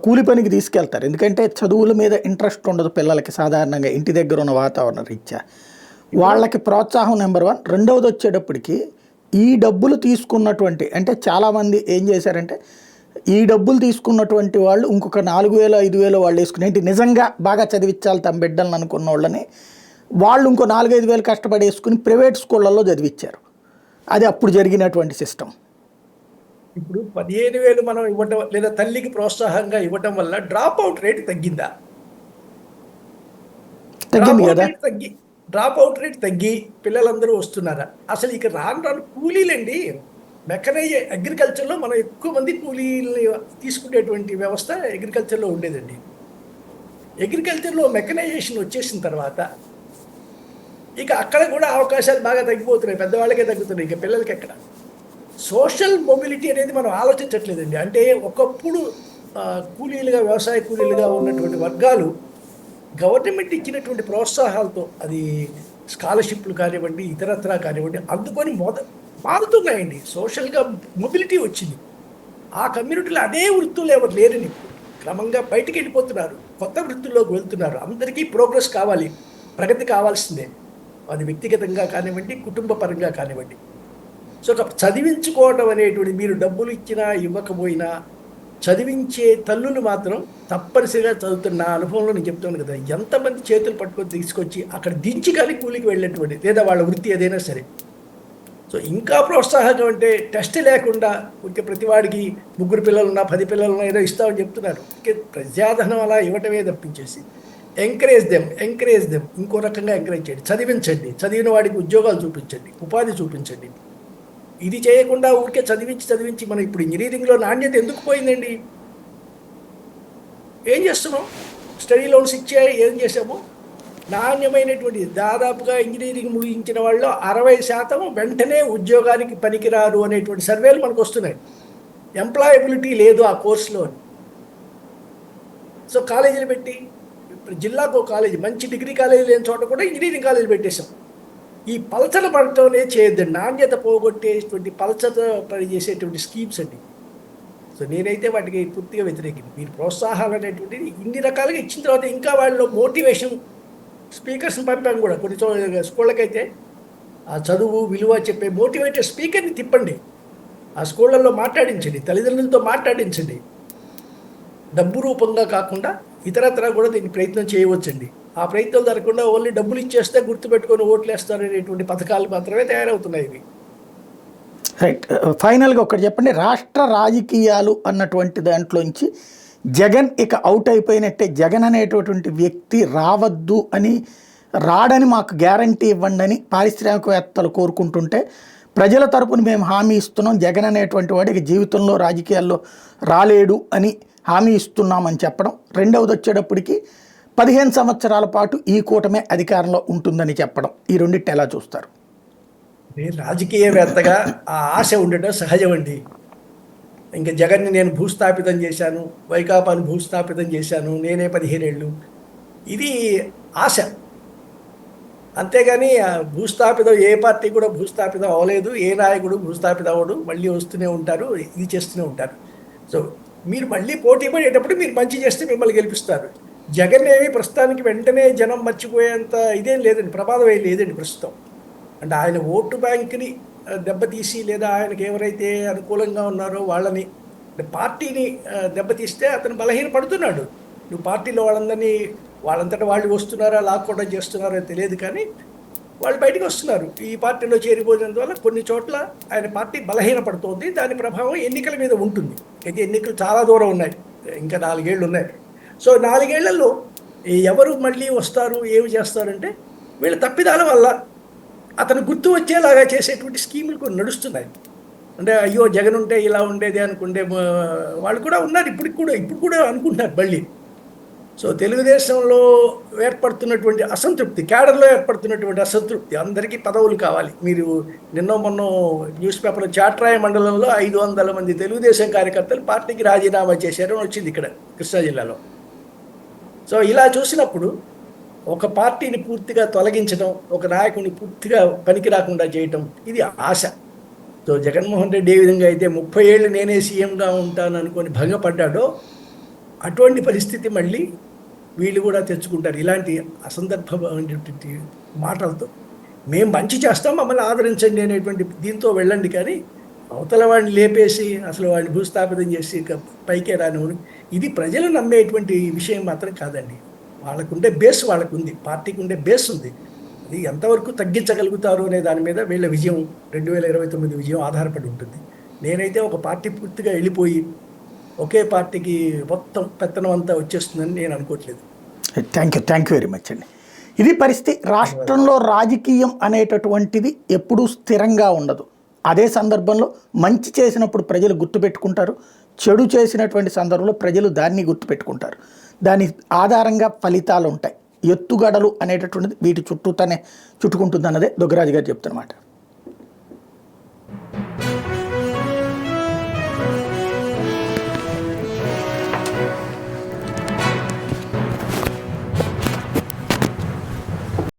కూలి పనికి తీసుకెళ్తారు. ఎందుకంటే చదువుల మీద ఇంట్రెస్ట్ ఉండదు పిల్లలకి సాధారణంగా ఇంటి దగ్గర ఉన్న వాతావరణ రీత్యా. వాళ్ళకి ప్రోత్సాహం నెంబర్ 1. రెండవది వచ్చేటప్పటికి ఈ డబ్బులు తీసుకున్నటువంటి, అంటే చాలామంది ఏం చేశారంటే ఈ డబ్బులు తీసుకున్నటువంటి వాళ్ళు ఇంకొక 4,000 5,000 వాళ్ళు వేసుకునేంటి నిజంగా బాగా చదివించాలి తమ బిడ్డలను అనుకున్న వాళ్ళని వాళ్ళు ఇంకో 4-5 వేలు కష్టపడి వేసుకుని ప్రైవేట్ స్కూళ్ళల్లో చదివించారు. అది అప్పుడు జరిగినటువంటి సిస్టమ్. ఇప్పుడు 15,000 మనం ఇవ్వటం లేదా తల్లికి ప్రోత్సాహంగా ఇవ్వటం వల్ల డ్రాప్ అవుట్ రేట్ తగ్గిందా? తగ్గింది కదా. డ్రాప్ అవుట్ రేట్ తగ్గి పిల్లలందరూ వస్తున్నారా? అసలు ఇక రాను కూలీలండి. అగ్రికల్చర్లో మనం ఎక్కువ మంది కూలీలని తీసుకునేటువంటి వ్యవస్థ అగ్రికల్చర్లో ఉండేదండి. అగ్రికల్చర్లో మెకనైజేషన్ వచ్చేసిన తర్వాత ఇక అక్కడ కూడా అవకాశాలు బాగా తగ్గిపోతున్నాయి. పెద్దవాళ్ళకే తగ్గుతున్నాయి, ఇక పిల్లలకి ఎక్కడ. సోషల్ మొబిలిటీ అనేది మనం ఆలోచించట్లేదండి. అంటే ఒకప్పుడు వ్యవసాయ కూలీలుగా ఉన్నటువంటి వర్గాలు గవర్నమెంట్ ఇచ్చినటువంటి ప్రోత్సాహాలతో, అది స్కాలర్షిప్లు కానివ్వండి, ఇతరత్రా కానివ్వండి, అందుకొని మారుతున్నాయండి. సోషల్గా మొబిలిటీ వచ్చింది. ఆ కమ్యూనిటీలో అదే వృత్తులు ఎవరు లేరని క్రమంగా బయటికి వెళ్ళిపోతున్నారు, కొత్త వృత్తుల్లోకి వెళ్తున్నారు. అందరికీ ప్రోగ్రెస్ కావాలి, ప్రగతి కావాల్సిందే. అది వ్యక్తిగతంగా కానివ్వండి, కుటుంబ పరంగా కానివ్వండి. సో చదివించుకోవడం అనేటువంటి, మీరు డబ్బులు ఇచ్చినా ఇవ్వకపోయినా చదివించే తల్లులు మాత్రం తప్పనిసరిగా చదువుతున్న అనుభవంలో నేను చెప్తాను కదా. ఎంతమంది చేతులు పట్టుకొని తీసుకొచ్చి అక్కడ దించి కానీ కూలికి వెళ్ళినటువంటి, లేదా వాళ్ళ వృత్తి ఏదైనా సరే. సో ఇంకా ప్రోత్సాహకం అంటే టెస్ట్ లేకుండా ఇంకే ప్రతివాడికి 3 పిల్లలున్నా 10 పిల్లలున్నా ఏదో ఇస్తామని చెప్తున్నారు. ప్రజాధనం అలా ఇవ్వటమే తప్పించేసి ఎంకరేజ్ దెమ్ ఇంకో రకంగా ఎంకరేజ్ చేయండి. చదివిన వాడికి ఉద్యోగాలు చూపించండి, ఉపాధి చూపించండి. ఇది చేయకుండా ఊరికే చదివించి మనం ఇప్పుడు ఇంజనీరింగ్లో నాణ్యత ఎందుకు పోయిందండి? ఏం చేస్తున్నాం? స్టడీ లోన్స్ ఇచ్చే ఏం చేసాము? నాణ్యమైనటువంటి, దాదాపుగా ఇంజనీరింగ్ ముగించిన వాళ్ళు 60% వెంటనే ఉద్యోగానికి పనికిరారు అనేటువంటి సర్వేలు మనకు వస్తున్నాయి. ఎంప్లాయబిలిటీ లేదు ఆ కోర్సులో. సో కాలేజీలు పెట్టి, జిల్లాకు కాలేజీ, మంచి డిగ్రీ కాలేజీ లేని చోట కూడా ఇంజనీరింగ్ కాలేజీ పెట్టేశాం. ఈ పలచన పడటమే చేయొద్దండి. నాణ్యత పోగొట్టేటువంటి పలచత పనిచేసేటువంటి స్కీమ్స్ అండి. సో నేనైతే వాటికి పూర్తిగా వ్యతిరేకింది. మీరు ప్రోత్సాహాలు అనేటువంటిది ఇన్ని రకాలుగా ఇచ్చిన తర్వాత ఇంకా వాళ్ళలో మోటివేషన్ స్పీకర్స్ని పంపాం కూడా కొన్ని స్కూళ్ళకైతే ఆ చదువు విలువ చెప్పే మోటివేటెడ్ స్పీకర్ని తిప్పండి. ఆ స్కూళ్ళల్లో మాట్లాడించండి, తల్లిదండ్రులతో మాట్లాడించండి. డబ్బు రూపంగా కాకుండా ఇతరత్ర కూడా దీన్ని ప్రయత్నం చేయవచ్చండి. ఆ ప్రయత్నం జరగకుండా ఓన్లీ డబ్బులు ఇచ్చేస్తే గుర్తుపెట్టుకొని ఓట్లు వేస్తారు అనేటువంటి పథకాలు మాత్రమే తయారవుతున్నాయి ఇవి. రైట్. ఫైనల్గా ఒకటి చెప్పండి, రాష్ట్ర రాజకీయాలు అన్నటువంటి దాంట్లోంచి జగన్ ఇక అవుట్ అయిపోయినట్టే, జగన్ అనేటటువంటి వ్యక్తి రావద్దు అని, రాడని మాకు గ్యారంటీ ఇవ్వండి అని పారిశ్రామికవేత్తలు కోరుకుంటుంటే, ప్రజల తరపున మేము హామీ ఇస్తున్నాం, జగన్ అనేటువంటి వాడికి జీవితంలో రాజకీయాల్లో రాలేడు అని హామీ ఇస్తున్నామని చెప్పడం. రెండవది వచ్చేటప్పటికి 15 సంవత్సరాల పాటు ఈ కూటమే అధికారంలో ఉంటుందని చెప్పడం. ఈ రెండింటిని ఎలా చూస్తారు? రాజకీయవేత్తగా ఆ ఆశ ఉండటం సహజం అండి. ఇంకా జగన్ని నేను భూస్థాపితం చేశాను, వైకాపాను భూస్థాపితం చేశాను, నేనే 15 ఏళ్ళు, ఇది ఆశ. అంతేగాని భూస్థాపితం ఏ పార్టీ కూడా భూస్థాపితం అవ్వలేదు, ఏ నాయకుడు భూస్థాపితం అవ్వడు, మళ్ళీ వస్తూనే ఉంటారు, ఇది చేస్తూనే ఉంటారు. సో మీరు మళ్ళీ పోటీ పడేటప్పుడు మీరు మంచి చేస్తే మిమ్మల్ని గెలిపిస్తారు. జగన్ ఏమి ప్రస్తుతానికి వెంటనే జనం మర్చిపోయేంత ఇదేం లేదండి, ప్రమాదం ఏం లేదండి ప్రస్తుతం. అంటే ఆయన ఓటు బ్యాంక్ని దెబ్బతీసి, లేదా ఆయనకు ఎవరైతే అనుకూలంగా ఉన్నారో వాళ్ళని, పార్టీని దెబ్బతీస్తే అతను బలహీనపడుతున్నాడు. నువ్వు పార్టీలో వాళ్ళంతటా వాళ్ళు వస్తున్నారా, లాక్కోవడం చేస్తున్నారో తెలియదు, కానీ వాళ్ళు బయటకు వస్తున్నారు. ఈ పార్టీలో చేరిపోయినందువల్ల కొన్ని చోట్ల ఆయన పార్టీ బలహీనపడుతోంది. దాని ప్రభావం ఎన్నికల మీద ఉంటుంది. అయితే ఎన్నికలు చాలా దూరం ఉన్నాయి, ఇంకా 4 ఏళ్ళు ఉన్నాయి. సో 4 ఏళ్లలో ఎవరు మళ్ళీ వస్తారు, ఏమి చేస్తారంటే వీళ్ళ తప్పిదాల వల్ల అతను గుర్తు వచ్చేలాగా చేసేటువంటి స్కీములు కొన్ని నడుస్తున్నాయి. అంటే అయ్యో జగన్ ఉంటే ఇలా ఉండేది అనుకుంటే వాళ్ళు కూడా ఉన్నారు, ఇప్పుడు కూడా అనుకుంటున్నారు మళ్ళీ. సో తెలుగుదేశంలో ఏర్పడుతున్నటువంటి అసంతృప్తి, క్యాడర్లో ఏర్పడుతున్నటువంటి అసంతృప్తి, అందరికీ పదవులు కావాలి. మీరు మొన్న న్యూస్ పేపర్లో చాట్రాయ మండలంలో 500 మంది తెలుగుదేశం కార్యకర్తలు పార్టీకి రాజీనామా చేశారని వచ్చింది ఇక్కడ కృష్ణా జిల్లాలో. సో ఇలా చూసినప్పుడు ఒక పార్టీని పూర్తిగా తొలగించడం, ఒక నాయకుడిని పూర్తిగా పనికి రాకుండా చేయటం, ఇది ఆశ. సో జగన్మోహన్ రెడ్డి ఏ విధంగా అయితే 30 ఏళ్ళు నేనే సీఎంగా ఉంటాను అనుకొని భంగపడ్డాడో, అటువంటి పరిస్థితి మళ్ళీ వీళ్ళు కూడా తెచ్చుకుంటారు. ఇలాంటి అసందర్భమైనటువంటి మాటలతో మేము మంచి చేస్తాం, మమ్మల్ని ఆదరించండి అనేటువంటి దీంతో వెళ్ళండి. కానీ అవతల వాడిని లేపేసి అసలు వాడిని భూస్థాపితం చేసి పైకే రానివ్వను, ఇది ప్రజలు నమ్మేటువంటి విషయం మాత్రం కాదండి. వాళ్ళకుండే బేస్ వాళ్ళకు ఉంది, పార్టీకి ఉండే బేస్ ఉంది. అది ఎంతవరకు తగ్గించగలుగుతారు అనే దాని మీద వీళ్ళ విజయం 2029 విజయం ఆధారపడి ఉంటుంది. నేనైతే ఒక పార్టీ పూర్తిగా వెళ్ళిపోయి ఒకే పార్టీకి మొత్తం పెత్తనం అంతా వచ్చేస్తుందని నేను అనుకోవట్లేదు. థ్యాంక్ యూ వెరీ మచ్ అండి. ఇది పరిస్థితి. రాష్ట్రంలో రాజకీయం అనేటటువంటిది ఎప్పుడూ స్థిరంగా ఉండదు. అదే సందర్భంలో మంచి చేసినప్పుడు ప్రజలు గుర్తుపెట్టుకుంటారు, చెడు చేసినటువంటి సందర్భంలో ప్రజలు దాన్ని గుర్తుపెట్టుకుంటారు. దాని ఆధారంగా ఫలితాలు ఉంటాయి. ఎత్తుగడలు అనేటటువంటిది వీటి చుట్టూతోనే చుట్టుకుంటుంది అన్నదే దుగ్గరాజు గారు చెప్తున్నమాట.